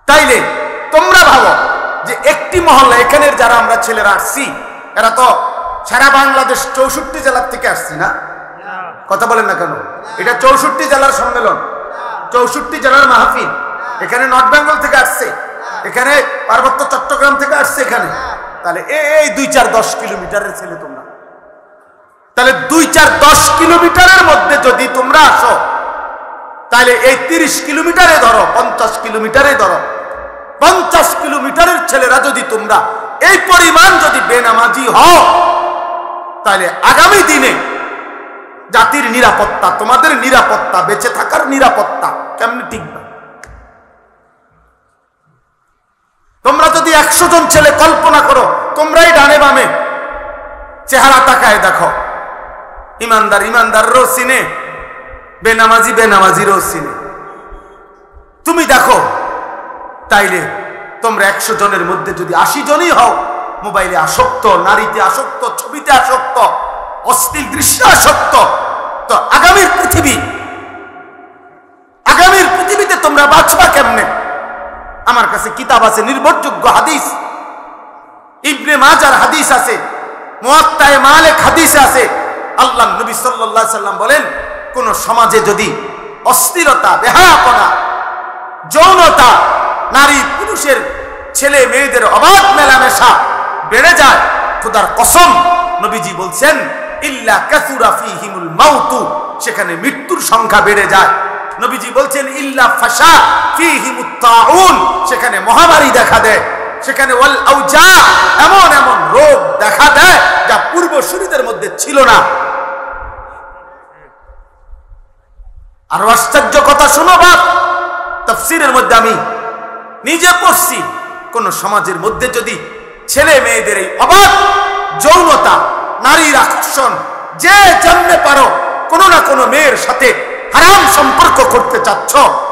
তাইলে তোমরা ভাবো যে একটি মহল্লা, এখানের যারা আমরা ছেলেরা আসছি এরা তো সারা বাংলাদেশ 64 জেলার থেকে আসছি না? কথা বলেন না কেন? এটা 64 জেলার সম্মেলন, 64 জেলার মাহফিল। এখানে নর্থ বেঙ্গল থেকে আসছে, এখানে পার্বত্য চট্টগ্রাম থেকে আসছে এখানে। তাহলে এই 2-4-10 কিলোমিটারের ছেলে তোমরা, তাহলে 2-4-10 কিলোমিটারের মধ্যে যদি তোমরা আসো, তাহলে এই 30 কিলোমিটারে ধরো, 50 কিলোমিটারে ধরো, 50 কিলোমিটারের ছেলেরা যদি তোমরা এই পরিমাণ যদি বেনামাজি হও, তাহলে আগামী দিনে জাতির নিরাপত্তা, তোমাদের নিরাপত্তা, বেঁচে থাকার নিরাপত্তা কেমনি টিকবে? তোমরা যদি 100 জন ছেলে কল্পনা করো, তোমরাই ডানে বামে চেহারা তাকায় দেখো, ইমানদার ইমানদারও চিনে, বেনামাজি বেনামাজিরও চিনে, তুমি দেখো। তাইলে তোমরা 100 জনের মধ্যে যদি 80 জনই হও মোবাইলে আসক্ত, নারীতে আসক্ত, ছবিতে আসক্ত, অশ্লীল দৃশ্যে আসক্ত, তো আগামীর পৃথিবীতে তোমরা বাঁচবা কেমনে? আমার কাছে কিতাব আছে, নির্ভরযোগ্য হাদিস, ইবনে মাজার হাদিস আছে, মুয়াত্তায়ে মালিক হাদিস আছে। আল্লাহ নবী সাল্লাল্লাহু আলাইহি সাল্লাম বলেন, কোন সমাজে যদি অশ্লীলতা, বেহায়াপনা, যৌনতা, নারী পুরুষের, ছেলে মেয়েদের অবাধ মেলামেশা বেড়ে যায়, খোদার কসম নবীজি বলছেন, ইল্লা কাসুরা ফীহিমুল মাউতু, সেখানে মৃত্যুর সংখ্যা বেড়ে যায়। নবীজি বলছেন, ইল্লা ফাশা ফীহিমুত তাউন, সেখানে মহামারী দেখা দেয়, সেখানে ওয়াল আউজা, এমন এমন রোগ দেখা দেয় যা পূর্বসূরীদের মধ্যে ছিল না। আর আশ্চর্য কথা শুনো বাপ, তাফসীরের মধ্যে আমি নিজে পড়ছি, কোন সমাজের মধ্যে যদি ছেলে মেয়েদের এই অবাধ যৌনতা, নারীর আকর্ষণ, যে জন্মে পারো কোন না কোন মেয়ের সাথে হারাম সম্পর্ক করতে চাচ্ছ,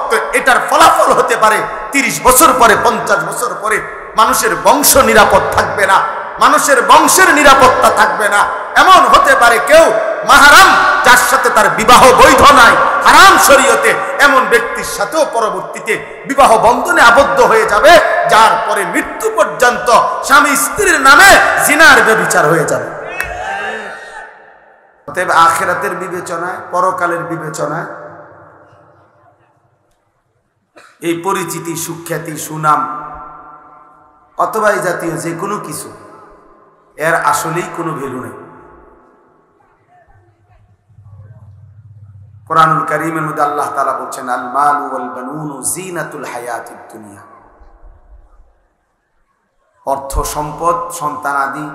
তো এটার ফলাফল হতে পারে 30 বছর পরে, 50 বছর পরে মানুষের বংশ নিরাপদ থাকবে না, মানুষের বংশের নিরাপত্তা থাকবে না। এমন হতে পারে কেউ মাহারাম, যার সাথে তার বিবাহ বৈধ নাই, হারাম শরীয়তে, এমন ব্যক্তির সাথেও পরবর্তীতে বিবাহ বন্ধনে আবদ্ধ হয়ে যাবে, যার পরে মৃত্যু পর্যন্ত স্বামী স্ত্রীর নামে জিনার ব্যভিচার হয়ে যাবে। অতএব আখিরাতের বিবেচনায়, পরকালের বিবেচনায় এই পরিচিতি, সুখ্যাতি, সুনাম অথবা এই জাতীয় যে কোনো কিছু, এর আসলেই কোনো ভ্যালু নেই। কোরআনুল কারীমের মধ্যে আল্লাহ তাআলা বলছেন, আল মালু ওয়াল বানুনু জিনাতুল হায়াতিদ দুনিয়া, অর্থ সম্পদ, সন্তানাদি,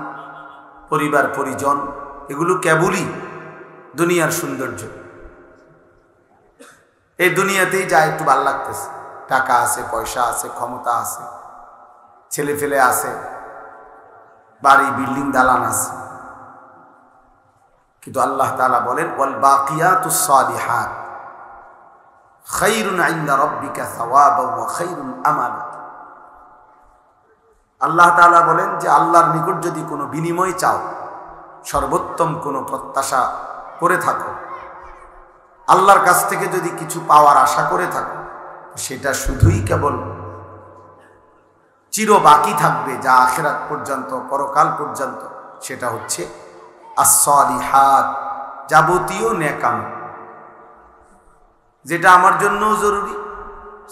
পরিবার পরিজন, এগুলো কেবলই দুনিয়ার সৌন্দর্য। এই দুনিয়াতেই যা একটু ভালো লাগতেছে, টাকা আছে, পয়সা আছে, ক্ষমতা আছে, ছেলে ফেলে আছে, বাড়ি বিল্ডিং দালান আছে, কিন্তু আল্লাহ তাআলা বলেন, ওয়াল বাকিয়াতুস সালিহাত খায়রুন ইনদা রাব্বিকা সাওয়াবান ওয়া খায়রুন আমালা। আল্লাহ তাআলা বলেন যে আল্লাহর নিকট যদি কোনো বিনিময় চাও, সর্বোত্তম কোনো প্রত্যাশা করে থাকো, আল্লাহর কাছ থেকে যদি কিছু পাওয়ার আশা করে থাকো, সেটা শুধুই কেবল চির বাকি থাকবে, যা আখিরাত পর্যন্ত, পরকাল পর্যন্ত, সেটা হচ্ছে as-salihat, যাবতীয় নেক আমল, যেটা আমার জন্যও জরুরি,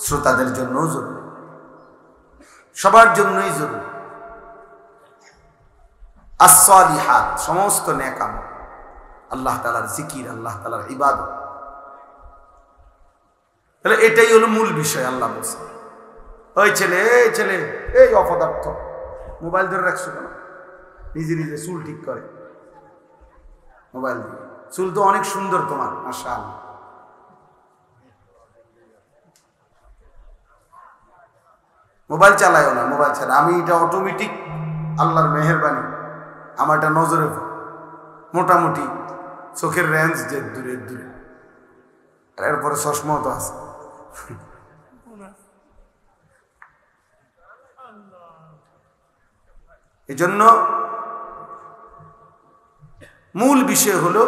শ্রোতাদের জন্যও জরুরি, সবার জন্যই জরুরি। as-salihat, সমস্ত নেক আমল, আল্লাহ তাআলার জিকির, আল্লাহ তাআলার ইবাদত। তাহলে এটাই হলো মূল বিষয়। আল্লাহ বলছে, ওই ছেলে, এই ছেলে, এই অপদার্থ, মোবাইল ধরে রাখছো কেন? নিজে নিজে চুল ঠিক করে মোবাইল দিয়ে। চুল তো অনেক সুন্দর তোমার, মাশাআল্লাহ। মোবাইল চালায়ও না, মোবাইল ছাড়া। আমি এটা অটোমেটিক, আল্লাহর মেহেরবানি, আমার এটা নজরে মোটামুটি চোখের রেঞ্জ যে দূরে দূরে, এরপরে চশমাও তো আছে। এজন্য মূল বিষয় হলো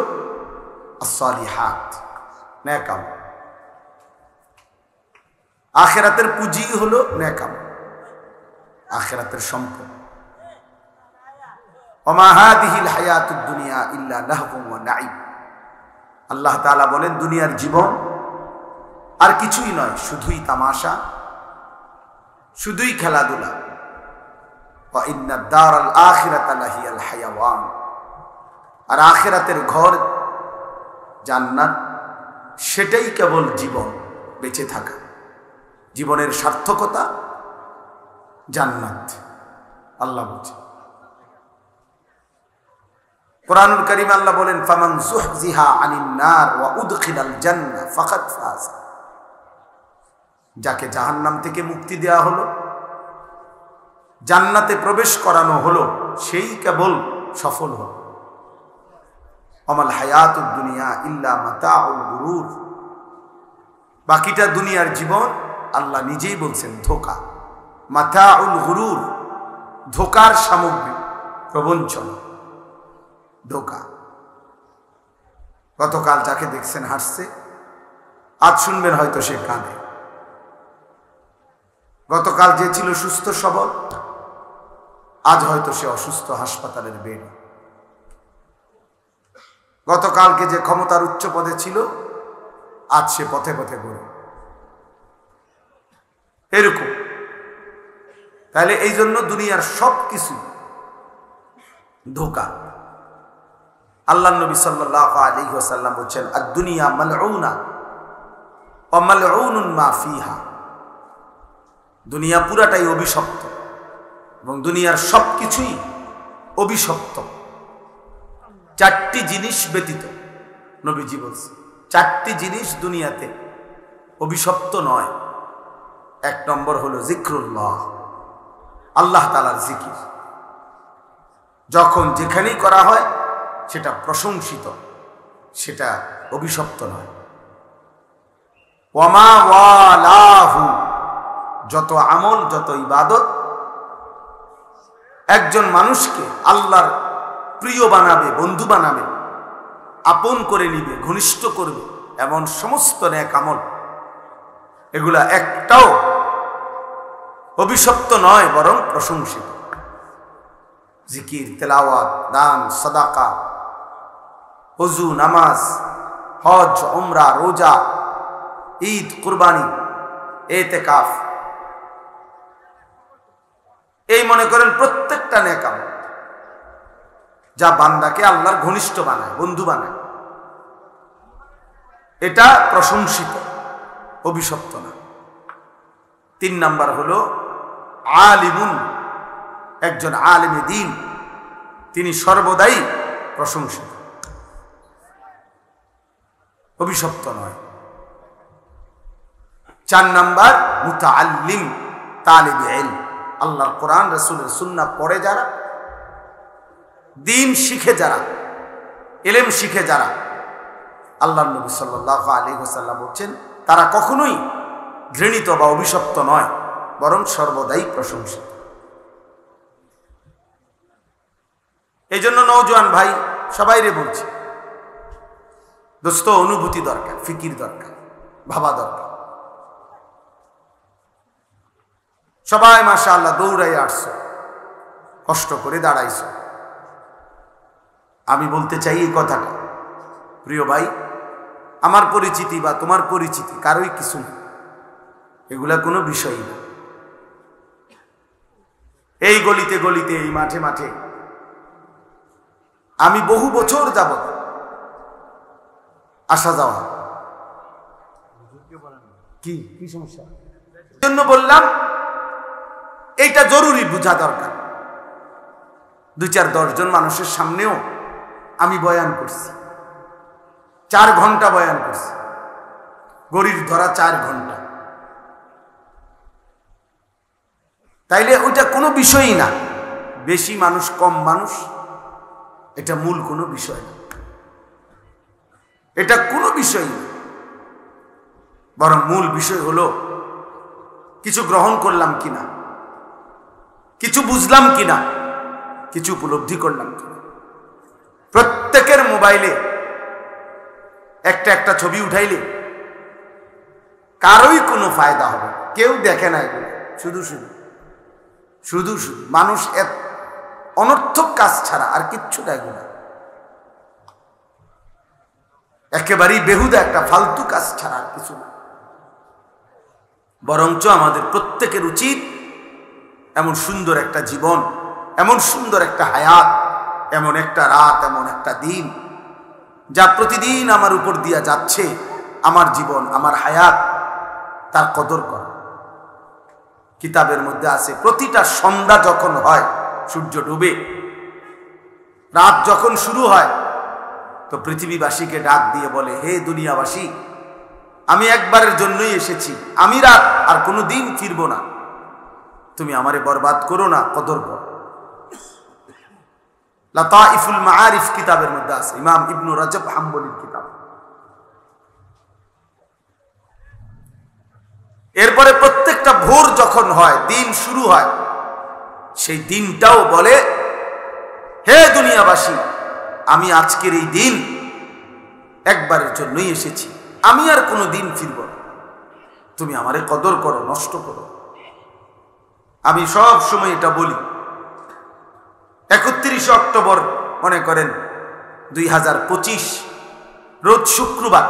as-salihat, নেক আমল। আখিরাতের পুঁজি হলো নেক আমল, আখিরাতের সম্পদ। ওমা হাদিহিল হায়াতুদ দুনিয়া ইল্লা লাহবুন ওয়া নাঈম। আল্লাহ তাআলা বলেন দুনিয়ার জীবন আর কিছুই নয়, শুধুই তামাশা, শুধুই খেলাধুলা। ওয়া ইন্নাদ দারাল আখিরাতা লাহিয়াল হায়াওয়ান। আর আখিরাতের ঘর জান্নাত, সেটাই কেবল জীবন, বেঁচে থাকা, জীবনের সার্থকতা জান্নাত। আল্লাহ বলছেন কুরআনুল কারীম, আল্লাহ বলেন ফামান যুহজিহা আনিন নার ওয়া উদখিলাল জান্নাহ ফাকাদ ফাজ। যাকে জাহান্নাম থেকে মুক্তি দেয়া হলো, জান্নাতে প্রবেশ করানো হলো, সেই কেবল সফল হলো। আমাল হায়াতুদ দুনিয়া ইল্লা মাতাউল গুরুর। বাকিটা দুনিয়ার জীবন আল্লাহ নিজেই বলছেন ধোঁকা, মাতাউল গুরুর, ধোঁকার সামগ্রী, প্রবঞ্চন, ধোঁকা। গতকাল যাকে দেখছেন হাসছে, আজ শুনবেন হয়তো সে কাঁদে। গতকাল যে ছিল সুস্থ সবল, আজ হয়তো সে অসুস্থ, হাসপাতালের বেডে। গতকালকে যে ক্ষমতার উচ্চ পদে ছিল, আজ সে পথে পথে ঘুরে। এরকম। তাহলে এই জন্য দুনিয়ার সব কিছু ধোঁকা। আল্লাহ নবী সাল্লাল্লাহু আলাইহি ওয়াসাল্লাম বলেন আদ-দুনিয়া মালউনা ওয়া মালউনুন মা ফিহা। দুনিয়া পুরাটাই অভিশপ্ত এবং দুনিয়ার সব কিছুই অভিশপ্ত। চারটি জিনিস ব্যতীত নবীজি বলছেন, চারটি জিনিস দুনিয়াতে অভিশপ্ত নয়। এক নম্বর হলো জিক্রুল্লাহ, আল্লাহ তাআলার জিকির। যখন যেখানেই করা হয় সেটা প্রশংসিত, সেটা অভিশপ্ত নয়। ওয়ামা ওয়ালাহু, যত আমল, যত ইবাদত একজন মানুষকে আল্লাহর প্রিয় বানাবে, বন্ধু বানাবে, আপন করে নিবে, ঘনিষ্ঠ করবে, এমন সমস্ত নেক আমল, এগুলা একটাও অভিশপ্ত নয়, বরং প্রশংসিত। জিকির, তেলাওয়াত, দান, সাদাকা, ওযু, নামাজ, হজ, উমরা, রোজা, ঈদ, কুরবানি, ইতিকাফ, এই মনে করেন প্রত্যেকটা নেক আমল যা বান্দাকে আল্লাহর ঘনিষ্ঠ বানায়, বন্ধু বানায়, এটা প্রশংসিত, অভিশপ্ত না। 3 নাম্বার হলো আলিমুন, একজন আলিমে দ্বীন, তিনি সর্বদাই প্রশংসিত, অভিশপ্ত নয়। 4 নাম্বার মুতাআল্লিম, তালিবে ইলম, আল্লাহর কোরআন রাসূলের সুন্নাহ পড়ে যারা, দ্বীন শিখে যারা, ইলম শিখে যারা, আল্লাহর নবী সাল্লাল্লাহু আলাইহি ওয়াসাল্লাম বলেন তারা কখনোই ঘৃণিত বা অভিশপ্ত নয়, বরং সর্বদাই প্রশংসিত। এই জন্য নওজোয়ান ভাই সবাইরে বলছি, দোস্ত, অনুভূতি দরকার, ফিকির দরকার, ভাবা দরকার। সবাই মাশাআল্লাহ দৌড়াই আসছো, কষ্ট করে দাঁড়াইছো। আমি বলতে চাই এই কথাটা, প্রিয় ভাই, আমার পরিচিতি বা তোমার পরিচিতি কারোই কিছু না, এগুলা কোনো বিষয় না। এই গলিতে গলিতে, এই মাঠে মাঠে আমি বহু বছর যাবত আসা যাওয়া। কি কি সমস্যা? জন্য বললাম এইটা জরুরি বোঝা দরকার। 2-4-10 জন মানুষের সামনেও আমি বয়ান করছি, 4 ঘন্টা বয়ান করছি, গড়ির ধরা 4 ঘন্টা। তাইলে ওইটা কোনো বিষয়ই না, বেশি মানুষ কম মানুষ, এটা মূল কোনো বিষয় না, এটা কোনো বিষয় না। বরং মূল বিষয় হলো কিছু গ্রহণ করলাম কিনা, কিছু বুঝলাম কিনা, কিছু উপলব্ধি করলাম কিনা। প্রত্যেকের মোবাইলে একটা একটা ছবি উঠাইলে কারোই কোনো ফায়দা হবে না। কেউ দেখে না এগুলো, শুধু শুধু শুধু শুধু মানুষ অনর্থক কাজ ছাড়া আর কিচ্ছু দেখে না, একেবারেই বেহুদা একটা ফালতু কাজ ছাড়া আর কিছু না। বরঞ্চ আমাদের প্রত্যেকের উচিত এমন সুন্দর একটা জীবন, এমন সুন্দর একটা হায়াত, এমন একটা রাত, এমন একটা দিন যা প্রতিদিন আমার উপর দিয়া যাচ্ছে, আমার জীবন, আমার হায়াত, তার কদর করা। কিতাবের মধ্যে আছে প্রতিটা সন্ধ্যা যখন হয়, সূর্য ডুবে, রাত যখন শুরু হয়, তো পৃথিবীবাসীকে ডাক দিয়ে বলে, হে দুনিয়াবাসী, আমি একবারের জন্যই এসেছি, আমি রাত আর কোনো দিন ফিরব না, তুমি আমারে বরবাদ করো না, কদর করো। লাতাইফুল মাআরিফ কিতাবের মধ্যে আছে, ইমাম ইবনু রাজব হাম্বলির কিতাব। এরপরে প্রত্যেকটা ভোর যখন হয়, দিন শুরু হয়, সেই দিনটাও বলে, হে দুনিয়াবাসী, আমি আজকের এই দিন একবারের জন্যই এসেছি, আমি আর কোনো দিন ফিরব না, তুমি আমারে কদর করো, নষ্ট করো। আমি সব সময় এটা বলি, 31 অক্টোবর মনে করেন 2025 রোজ শুক্রবার,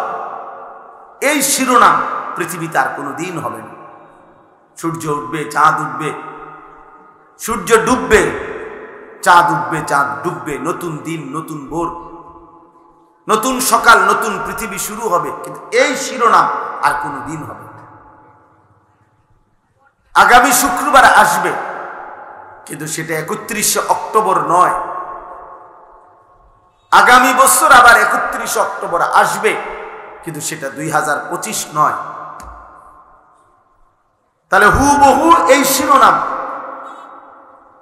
এই শিরোনাম পৃথিবীতে আর কোনো দিন হবে না। সূর্য উঠবে, চাঁদ উঠবে, সূর্য ডুববে, চাঁদ উঠবে, চাঁদ ডুববে, নতুন দিন, নতুন ভোর, নতুন সকাল, নতুন পৃথিবী শুরু হবে, কিন্তু এই শিরোনাম আর কোনো দিন হবে না। আগামী শুক্রবার আসবে, কিন্তু সেটা 31 অক্টোবর নয়। আগামী বছর আবার 31 অক্টোবর আসবে, কিন্তু সেটা 2025 নয়। তাহলে হুবহু এই শিরোনাম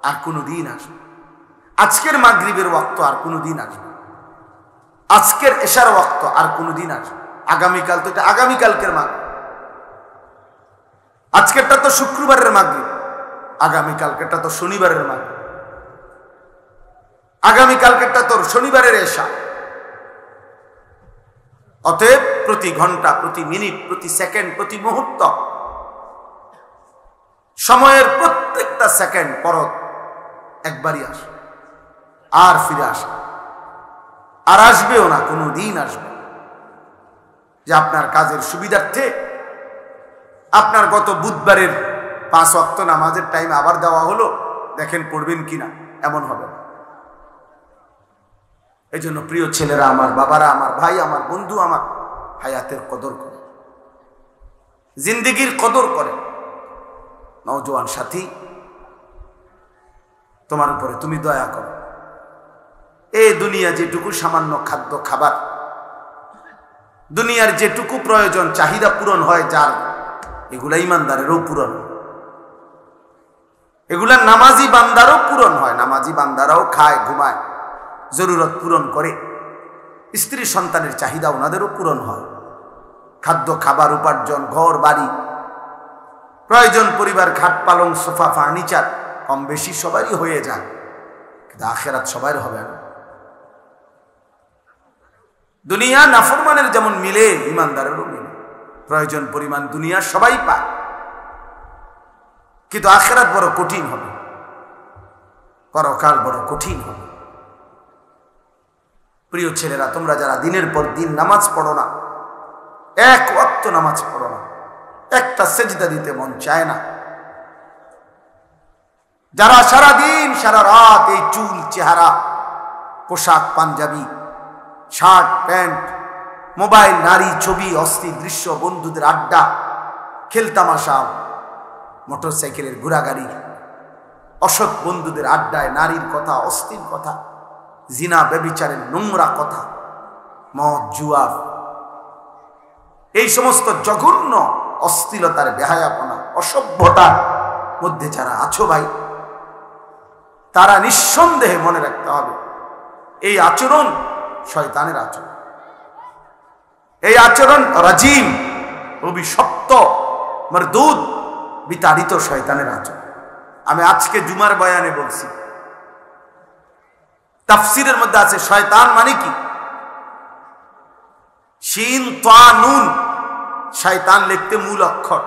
আর কোনো দিন আসবে। আজকের মাগরিবের ওয়াক্ত আর কোনো দিন আসবে, আজকের এশার ওয়াক্ত আর কোনো দিন আসবে। আগামীকাল তো এটা আগামীকালকের মাগরিব, আজকেরটা তো শুক্রবারের মাগরিব, আগামীকালকেরটা তো শনিবারের মাগরিব, আগামীকালকেরটা তো শনিবারের এশা। অতএব প্রতি ঘন্টা, প্রতি মিনিট, প্রতি সেকেন্ড, প্রতি মুহূর্ত, সময়ের প্রত্যেকটা সেকেন্ড পরত একবারই আসে, আর ফিরে আসে, আর আসবেও না, কোনো দিন আসবে। যে আপনার কাজের সুবিধার্থে আপনার গত বুধবারের 5 ওয়াক্ত নামাজের টাইম আবার দেওয়া হলো, দেখেন পড়বেন কিনা, এমন হবে না। এই জন্য প্রিয় ছেলেরা আমার, বাবারা আমার, ভাই আমার, বন্ধু আমার, হায়াতের কদর করে, জিন্দেগির কদর করে। নওজোয়ান সাথী, তোমার উপরে তুমি দয়া করো। এই দুনিয়া যেটুকু সামান্য খাদ্য খাবার, দুনিয়ার যেটুকু প্রয়োজন চাহিদা পূরণ হয় যার, এগুলা ইমানদারেরও পূরণ, এগুলা নামাজি বান্দারও পূরণ হয়। নামাজি বান্দারাও খায়, ঘুমায়, জরুরত পূরণ করে, স্ত্রী সন্তানের চাহিদা ওনাদেরও পূরণ হয়। খাদ্য খাবার, উপার্জন, ঘর বাড়ি, প্রয়োজন, পরিবার, খাট পালং, সোফা, ফার্নিচার কম বেশি সবারই হয়ে যায়, কিন্তু আখেরাত সবার হবে না। দুনিয়া নাফরমানের যেমন মিলে, ইমানদারেরও মিলে, প্রয়োজন পরিমাণ দুনিয়া সবাই পায়, কিন্তু আখেরাত বড় কঠিন হবে, পরকাল বড় কঠিন হবে। প্রিয় ছেলেরা, তোমরা যারা দিনের পর দিন নামাজ পড়ো না, এক ওয়াক্ত নামাজ পড়ো না, একটা সেজদা দিতে মন চায় না, যারা সারা দিন সারা রাত এই চুল, চেহারা, পোশাক, পাঞ্জাবি, শার্ট, প্যান্ট, মোবাইল, নারী, ছবি, অস্থির দৃশ্য, বন্ধুদের আড্ডা, খেলতামাশা, মোটরসাইকেলের ঘোরাগাড়ি, অসৎ বন্ধুদের আড্ডায় নারীর কথা, অস্থির কথা, জিনা ব্যভিচারের নোংরা কথা, মদ, জুয়া, এই সমস্ত জঘন্য অশ্লীলতার, বেহায়াপনা, অসভ্যতার মধ্যে যারা আছো ভাই, তারা নিঃসন্দেহে মনে রাখতে হবে, এই আচরণ শয়তানের আচরণ, এই আচরণ রাজিম, অভিশপ্ত, মরদুদ, বিতাড়িত শয়তানের আচরণ। আমি আজকে জুমার বয়ানে বলছি, তাফসিরের মধ্যে আছে শয়তান মানে কি, শিন তা নুন, শয়তান লিখতে মূল অক্ষর,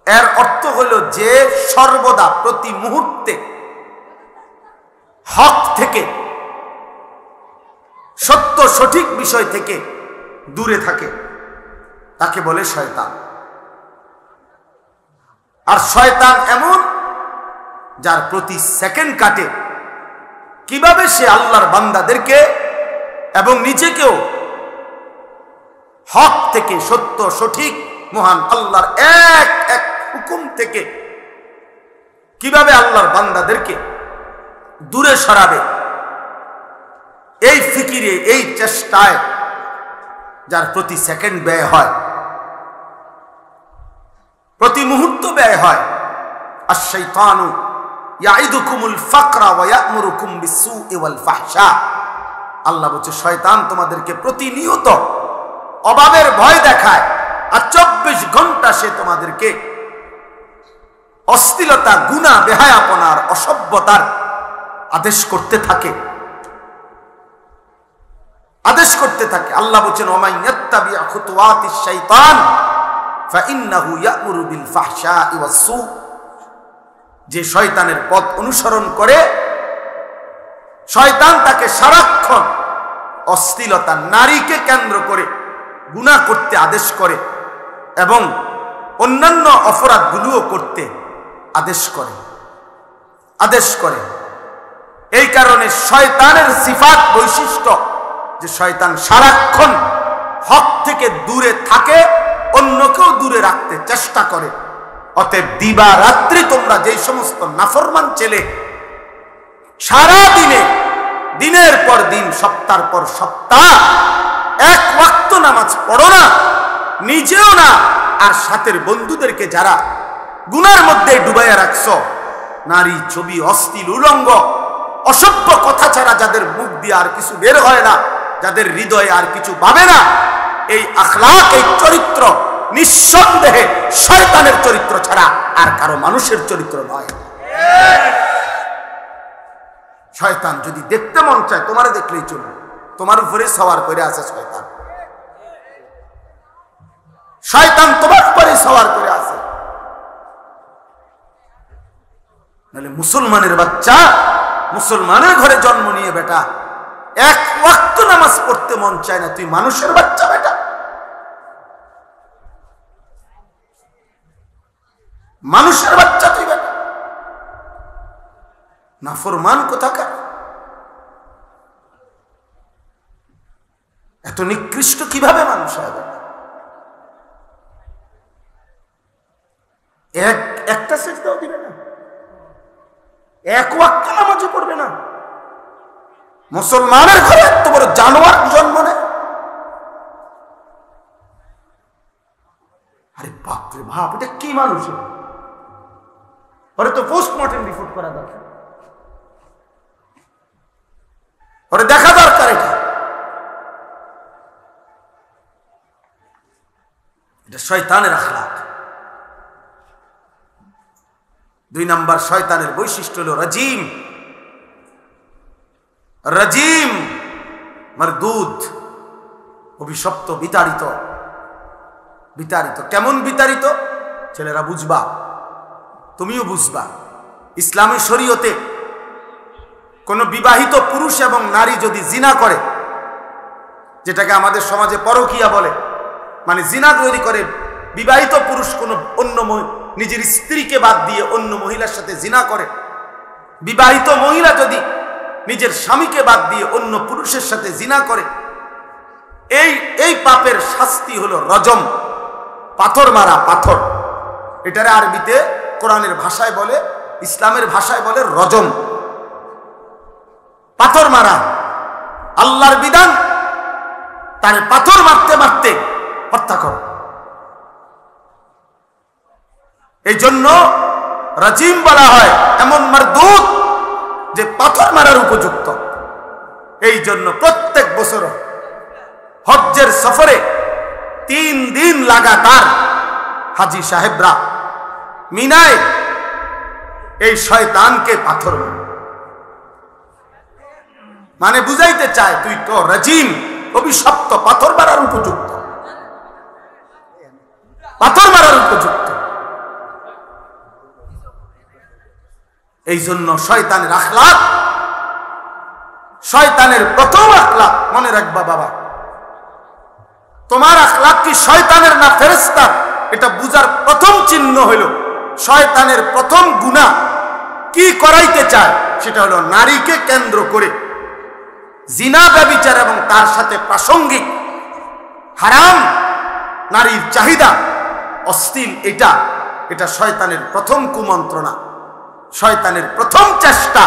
এর অর্থ হলো যে সর্বদা প্রতি মুহূর্তে হক থেকে, সত্য সঠিক বিষয় থেকে দূরে থাকে, তাকে বলে শয়তান। আর শয়তান এমন যার প্রতি সেকেন্ড কাটে কিভাবে সে আল্লাহর বান্দাদেরকে এবং নিজেকেও হক থেকে, সত্য সঠিক মহান আল্লাহর এক এক হুকুম থেকে কিভাবে আল্লাহর বান্দাদেরকে দূরে সরাবে, এই ফিকিরে, এই চেষ্টায় যার প্রতি সেকেন্ড ব্যয় হয়, প্রতি মুহূর্ত ব্যয় হয়। আশ-শাইতানু ইয়াইদুকুমুল ফাকরা ওয়া ইয়া'মুরুকুম বিস-সু'i ওয়াল ফাহশা। আল্লাহ বলছে শয়তান তোমাদেরকে প্রতিনিয়ত অভাবের ভয় দেখায়, আর 24 ঘন্টা সে তোমাদেরকে অশ্লীলতা, গুনাহ, বেহায়াপনার, অসভ্যতার আদেশ করতে থাকে, আদেশ করতে থাকে। আল্লাহ বলেন ওয়ামান ইয়াত্তাবি'আ খুতুওয়াতিশ শাইতান ফাইন্নাহু ইয়া'মুরু বিল ফাহশা'i ওয়াস-সু। যে শয়তানের পথ অনুসরণ করে, শয়তান তাকে সারাক্ষণ অশ্লীলতা, নারীকে কেন্দ্র করে গুনাহ করতে আদেশ করে এবং অন্যান্য অপরাধগুলোও করতে আদেশ করে। এই কারণে শয়তানের সিফাত, বৈশিষ্ট্য যে শয়তান সারাক্ষণ হক থেকে দূরে থাকে, অন্যকেও দূরে রাখতে চেষ্টা করে। অতএব দিবা রাত্রি তোমরা যেই সমস্ত নাফরমান ছেলে সারা দিনে, দিনের পর দিন, সপ্তাহের পর সপ্তাহ এক ওয়াক্ত নামাজ পড়ো না, নিজেও না, আর সাথের বন্ধুদেরকে যারা গুনার মধ্যে ডুবাইয়া রাখছো, নারী, ছবি, অশ্লীল, উলঙ্গ, অসভ্য কথা ছাড়া যাদের মুখ দিয়ে আর কিছু বের হয় না, যাদের হৃদয়ে আর কিছু ভাবে না, এই আখলাক, এই চরিত্র নিঃসন্দেহে শয়তানের চরিত্র ছাড়া আর কারো মানুষের চরিত্র নয়। শয়তান যদি দেখতে মন চায়, তোমারে দেখলেই চলবে, তোমার উপরে সওয়ার করে আছে শয়তান। শয়তান তোমার উপরে সওয়ার করে আছে। নাহলে মুসলমানের বাচ্চা, মুসলমানের ঘরে জন্ম নিয়ে বেটা, এক ওয়াক্ত নামাজ পড়তে মন চায় না, তুই মানুষের বাচ্চা বেটা, মানুষের বাচ্চা তুই বেটা, নাফরমান কোথাকার। এত নিকৃষ্ট কিভাবে মানুষ হয় বেটা? একটা সিজদাও দিবে না, এক ওয়াক্ত নামাজও পড়বে না। মুসলমানের ঘরে এত বড় জানোয়ার জন্ম নেয়। আরে বাপরে বাপ, এটা কি মানুষ? ওরে তো পোস্টমর্টেম রিপোর্ট করা দরকার, ওরে দেখা দরকার। এটা শয়তানের আখলাক। 2 নাম্বার শয়তানের বৈশিষ্ট্য হলো রাজিম। রাজিম মারদুদ, অভিশপ্ত, বিতাড়িত। বিতাড়িত কেমন বিতাড়িত? ছেলেরা বুঝবা, তুমিও বুঝবা। ইসলামী শরীয়তে কোন বিবাহিত পুরুষ এবং নারী যদি জিনা করে, যেটাকে আমাদের সমাজে পরকীয়া বলে, মানে জিনা তৈরি করে, বিবাহিত পুরুষ কোন অন্য নিজের স্ত্রীকে বাদ দিয়ে অন্য মহিলার সাথে জিনা করে, বিবাহিত মহিলা যদি নিজের স্বামীকে বাদ দিয়ে অন্য পুরুষের সাথে জিনা করে, এই পাপের শাস্তি হলো রজম, পাথর মারা। পাথর, এটারে আরবিতে কোরআনের ভাষায় বলে, ইসলামের ভাষায় বলে রজম, পাথর মারা। আল্লাহর বিধান, তার পাথর মারতে মারতে হত্যা করো। এই জন্য রাজিম বলা হয় এমন মারদুদ যে পাথর মারার উপযুক্ত। এই জন্য প্রত্যেক বছর হজ্জের সফরে 3 দিন লাগাতার হাজী সাহেবরা মিনায় এই শয়তানকে পাথর মারে। মানে বুঝাইতে চায় তুই তো রাজিম, অভিশপ্ত, পাথর মারার উপযুক্ত, পাথর মারার উপযুক্ত। এই জন্য শয়তানের আখলাক, শয়তানের প্রথম আখলাক মনে রাখবা বাবা, তোমার আখলাক কি শয়তানের না ফেরেশতার, এটা বুঝার প্রথম চিহ্ন হলো শয়তানের প্রথম গুনাহ কি করাইতে চায়, সেটা হলো নারীকে কেন্দ্র করে জিনা, ব্যভিচার এবং তার সাথে প্রাসঙ্গিক হারাম নারীর চাহিদা, অশ্লীল, এটা শয়তানের প্রথম কুমন্ত্রণা, শয়তানের প্রথম চেষ্টা,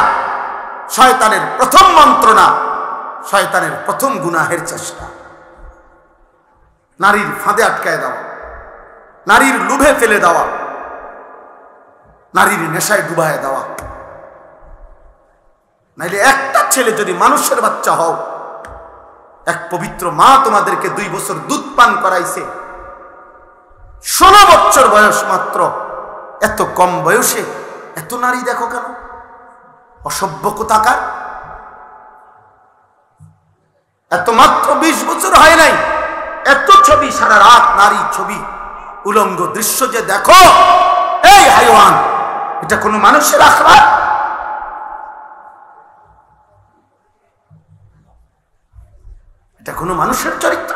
শয়তানের প্রথম মন্ত্রণা, শয়তানের প্রথম গুনাহের চেষ্টা। নারীর ফাঁদে আটকায় দেওয়া, নারীর লোভে ফেলে দেওয়া, নারীর নেশায় ডুবায় দেওয়া। নাইলে একটা ছেলে যদি মানুষের বাচ্চা হও, এক পবিত্র মা তোমাদেরকে 2 বছর দুধ পান করাইছে, 16 বছর বয়স মাত্র, এত কম বয়সে এত নারী দেখো কেন? অসভ্য কোথাকার। এত মাত্র 20 বছর হয় নাই, এত ছবি, সারা রাত নারী ছবি, উলঙ্গ দৃশ্য যে দেখো, এই হাইওয়ান, এটা কোনো মানুষের আখলাক? এটা কোনো মানুষের চরিত্র?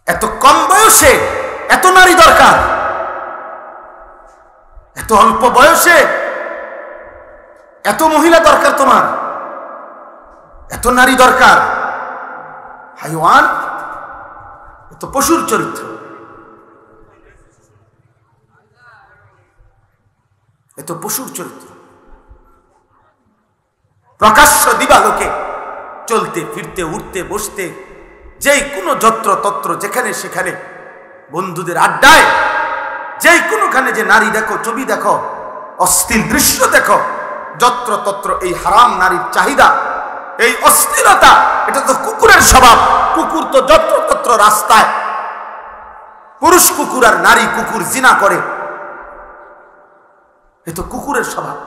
এত কম বয়সে এত নারী দরকার, এত অল্প বয়সে এত মহিলা দরকার, তোমার এত নারী দরকার? হাইওয়ান, এত পশুর চরিত্র, এত পশুর চরিত্র। প্রকাশ্য দিবালোকে চলতে ফিরতে, উঠতে বসতে, যেই কোনো যত্র তত্র, যেখানে সেখানে বন্ধুদের আড্ডায়, যেই কোনোখানে যে নারী দেখো, ছবি দেখো, অশ্লীল দৃশ্য দেখো, যত্র তত্র এই হারাম নারীর চাহিদা, এই অশ্লীলতা, এটা তো কুকুরের স্বভাব। কুকুর তো যত্র তত্র রাস্তায়, পুরুষ কুকুর আর নারী কুকুর জিনা করে, এ তো কুকুরের স্বভাব।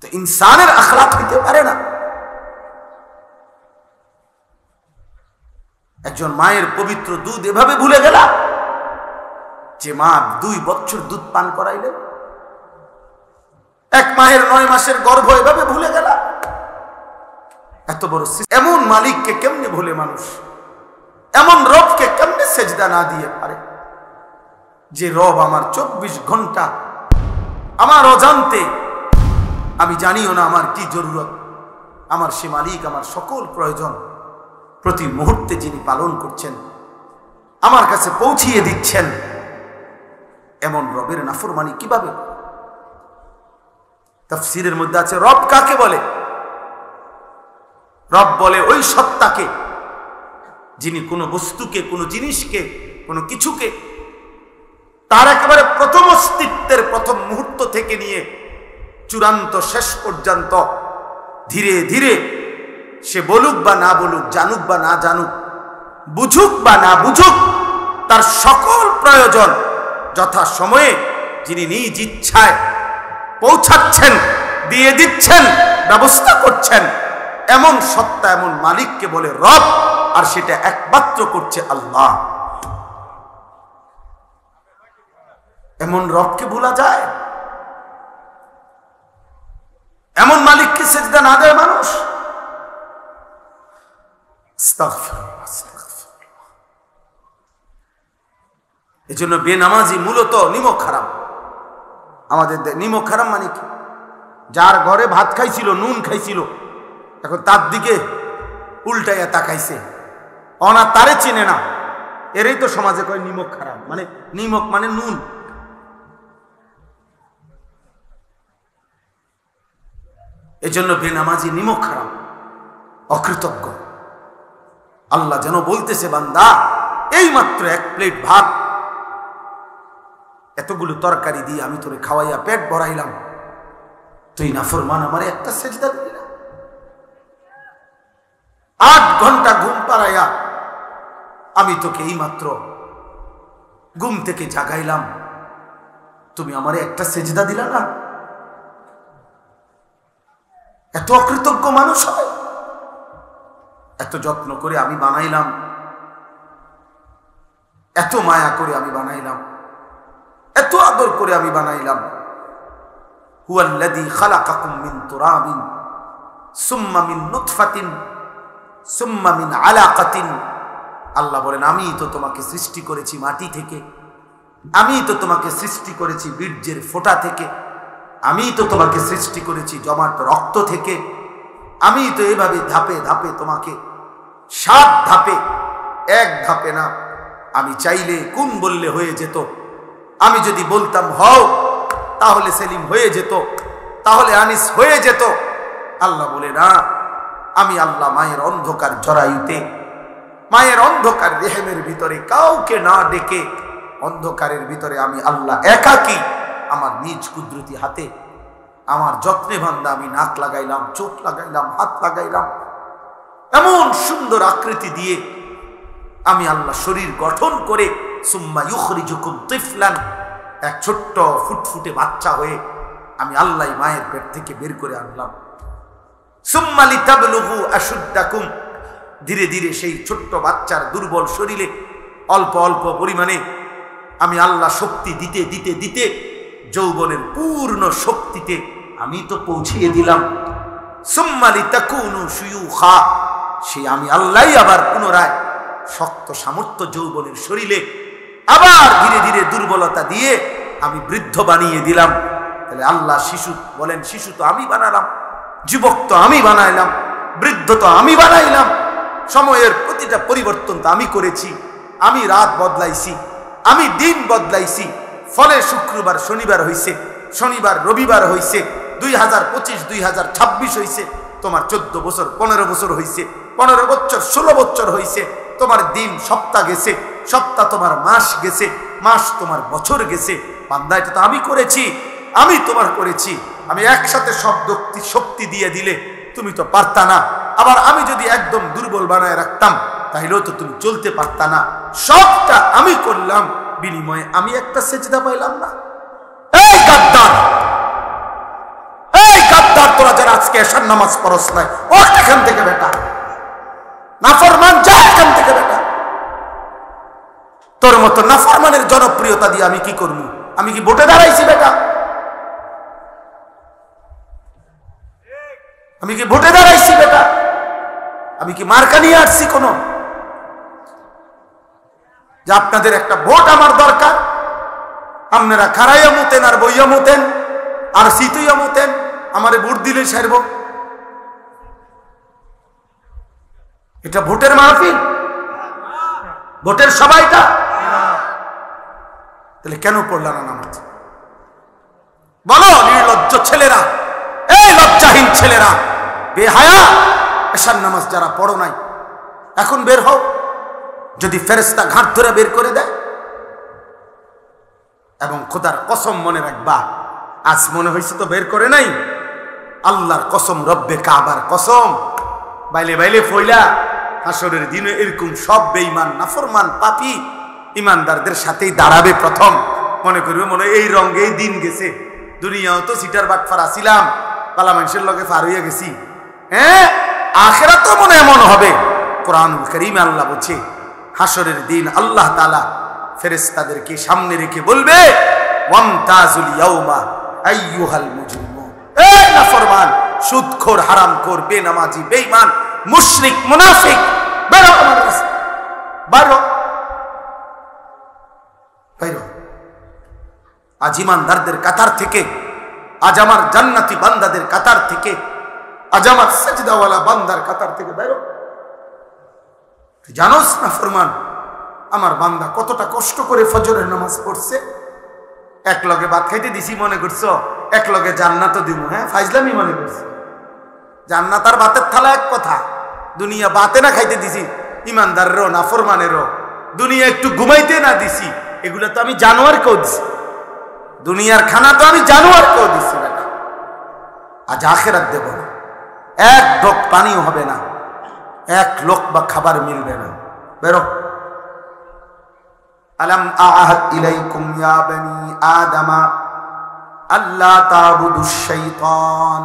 তো ইনসানের আখলাক হইতে পারে না। একজন মায়ের পবিত্র দুধ এভাবে ভুলে গেলা, যে মা 2 বছর দুধ পান করাইলেন, এক মায়ের 9 মাসের গর্ভ এভাবে ভুলে গেলা। এত বড় এমন মালিককে কেমনে ভুলে মানুষ? এমন রবকে কেমনে সেজদা না দিয়ে পারে? যে রব আমার 24 ঘন্টা আমার অজান্তে, আমি জানিও না আমার কি জরুরত, আমার সে মালিক আমার সকল প্রয়োজন প্রতি মুহূর্তে যিনি পালন করছেন, আমার কাছে পৌঁছিয়ে দিচ্ছেন, এমন রবের নাফরমানি কিভাবে? তাফসীরের মধ্যে আছে রব কাকে বলে? রব বলে ওই সত্তাকে যিনি কোনো বস্তুকে, কোনো জিনিসকে, কোনো কিছুকে তার একেবারে প্রথম অস্তিত্বের প্রথম মুহূর্ত থেকে নিয়ে চূড়ান্ত শেষ পর্যন্ত ধীরে ধীরে সে বলুক বা না বলুক, জানুক বা না জানুক, বুঝুক বা না বুঝুক, তার সকল প্রয়োজন যথা সময়ে যিনি নিজ ইচ্ছায় পৌঁছাচ্ছেন, দিয়ে দিচ্ছেন, ব্যবস্থা করছেন, এমন সত্তা, এমন মালিককে বলে রব। আর সেটা একমাত্র করছে আল্লাহ। এমন রবকে ভোলা যায়? এমন মালিককে সেজদা না দেয় মানুষ? এজন্য বেনামাজি মূলত নিমক হারাম। আমাদের নিমক হারাম মানে কি? যার ঘরে ভাত খাইছিল, নুন খাইছিল, এখন তার দিকে উল্টাইয়া তাকাইছে, অনা তারে চিনে না, এরই তো সমাজে কয় নিমক হারাম। মানে নিমক মানে নুন। এজন্য বেনামাজি নিমক হারাম, অকৃতজ্ঞ। আল্লাহ যেন বলতেছে, বান্দা এই মাত্র 1 প্লেট ভাত, এতগুলো তরকারি দিয়ে আমি তোরে খাওয়াইয়া পেট ভরাইলাম, তুই নাফরমান আমারে একটা সেজদা দিলি না। 8 ঘন্টা ঘুম পাড়াইয়া আমি তোকে এই মাত্র ঘুম থেকে জাগাইলাম, তুমি আমারে একটা সেজদা দিলা না। এত অকৃতজ্ঞ মানুষ হয়? এত যত্ন করে আমি বানাইলাম, এত মায়া করে আমি বানাইলাম, এত আদর করে আমি বানাইলাম। হুয়াল্লাযী খালাকাকুম মিন তুরাবিন সুম্মা মিন নুতফাতিন সুম্মা মিন আলাকাতিন। আল্লাহ বলেন আমি তো তোমাকে সৃষ্টি করেছি মাটি থেকে, আমি তো তোমাকে সৃষ্টি করেছি বীর্যের ফোঁটা থেকে, আমি তো তোমাকে সৃষ্টি করেছি জমাট রক্ত থেকে, আমি তো এভাবে ধাপে ধাপে তোমাকে 7 ধাপে, 1 ধাপে না। আমি চাইলে কোন বললে হয়ে যেত, আমি যদি বলতাম হও তাহলে সেলিম হয়ে যেত, তাহলে আনিস হয়ে যেত। আল্লাহ বলে না, আমি আল্লাহ মায়ের অন্ধকার জরায়ুতে, মায়ের অন্ধকার রেহেমের ভিতরে কাউকে না ডেকে, অন্ধকারের ভিতরে আমি আল্লাহ একাকী আমার নিজ কুদরতি হাতে আমার যত্নে বান্দা আমি নাক লাগাইলাম, চোখ লাগাইলাম, হাত লাগাইলাম। এমন সুন্দর আকৃতি দিয়ে আমি আল্লাহ শরীর গঠন করে সুম্মা ইউখরিজুকুম তিফলান, এক ছোট্ট ফুটফুটে বাচ্চা হয়ে আমি আল্লাহ মায়ের পেট থেকে বের করে আনলাম। সুম্মা লিতাবলুগু আশুদ্দাকুম, ধীরে ধীরে সেই ছোট্ট বাচ্চার দুর্বল শরীরে অল্প অল্প পরিমাণে আমি আল্লাহ শক্তি দিতে দিতে দিতে যৌবনের পূর্ণ শক্তিতে আমি তো পৌঁছিয়ে দিলাম। সুম্মা লিতাকুনু শুয়ুখা, সেই আমি আল্লাহই আবার পুনরায় শক্ত সামর্থ্য যৌবনের শরীরে আবার ধীরে ধীরে দুর্বলতা দিয়ে আমি বৃদ্ধ বানিয়ে দিলাম। তাহলে আল্লাহ শিশু বলেন, শিশু তো আমি বানালাম, যুবক তো আমি বানাইলাম, বৃদ্ধ তো আমি বানাইলাম, সময়ের প্রতিটা পরিবর্তন তো আমি করেছি, আমি রাত বদলাইছি, আমি দিন বদলাইছি। ফলে শুক্রবার শনিবার হইছে, শনিবার রবিবার হইছে, 2025 2026 হইছে, তোমার 14 বছর 15 বছর হইছে, 15 বছর 16 বছর হইছে, তোমার দিন সপ্তাহ গেছে, সপ্তাহ তোমার মাস গেছে, মাস তোমার বছর গেছে। বান্দা এটা তো আমি করেছি, আমি তোমার করেছি। আমি একসাথে সব শক্তি দিয়ে দিলে তুমি তো পারতা না, আবার আমি যদি একদম দুর্বল বানায় রাখতাম তাহলেও তো তুমি চলতে পারতা না। সবটা আমি করলাম, বিনিময়ে আমি একটা সেজদা পাইলাম না। এই গাদ্দার, এই গাদ্দার, তোরা যারা আজকে এশার নামাজ পড়স নাই, ওঠ এখান থেকে বেটা, নাফরমান, যা এখান থেকে বেটা। তোর মতো নাফরমানের জনপ্রিয়তা দিয়ে আমি কি করবো? আমি কি ভোটে দাঁড়াইছি বেটা? আমি কি ভোটে দাঁড়াইছি বেটা? আমি কি মার্কা নিয়ে আসছি কোন? যে আপনাদের একটা ভোট আমার দরকার, আপনারা খারাইয়া মতেন আর বইয়া মতেন আর শীতইয়া মতেন, আমারে ভোট দিলে সারব। এটা ভোটের মাহফিল, ভোটের সবাইটা। তাহলে কেন পড়লা না নামাজ? বলো নির্লজ্জ ছেলেরা, এই লজ্জাহীন ছেলেরা, বেহায়া, এশার নামাজ যারা পড়ো নাই এখন বের হও। যদি ফেরেশতা ঘাট ধরে বের করে দেয়, এবং খোদার কসম মনে রাখবা, আজ মনে হয়েছে তো বের করে নাই, আল্লাহর কসম, রব্বে কাবার কসম, বাইলে বাইলে ফইলা হাসরের দিনে এরকম সব বেঈমান নাফরমান পাপী ইমানদারদের সাথেই দাঁড়াবে প্রথম। মনে করবে মনে এই রঙেই দিন গেছে, দুনিয়াও তো সিটার বাটফার আসিলাম, পালা মানুষের লগে পার হইয়া গেছি। হ্যাঁ, আখিরাতও মনে এমন হবে। কোরআনুল কারীমে আল্লাহ বলছে হাসরের দিন আল্লাহ তাআলা ফেরেশতাদেরকে সামনে রেখে বলবে, ওয়ামতাজুল ইয়াউমা আইয়ুহাল মুজরিমুন, এই নাফরমান, সুদখোর, হারামখোর, বেনামাজি, বেঈমান, মুশরিক, মুনাফিক, বেরো আমার কাছে, বাইরো বাইরো। আজ ইমানদারদের কাতার থেকে, আজ আমার জান্নাতি বান্দাদের কাতার থেকে, আজ আমার সাজদাওয়ালা বান্দার কাতার থেকে বাইরো। জানোস না ফরমান, আমার বান্দা কতটা কষ্ট করে ফজরের নামাজ পড়ছে। এক লগে ভাত খাইতে দিছি মনে করছো এক লগে জান্নাতও দিব? হ্যাঁ, ফাইজলামি মনে করছো। জান্নাত আর ভাতের থালা এক কথা। দুনিয়া বাতে না খাইতে দিছি ইমানদারেরও নাফরমানেরও, দুনিয়া একটু ঘুমাইতে না দিছি, এগুলো তো আমি জানোয়ার কেউ দিছি। দুনিয়ার খানা তো আমি জানোয়ার কেউ দিছি না। আজ আখেরাত দেব না, এক ঢোক পানিও হবে না, এক লোক বা খাবার মিলবে না। বেরো। আলাম আ'আহাদ ইলাইকুম ইয়া বানি আদামা আল্লা তা'বুদুশ শাইতান।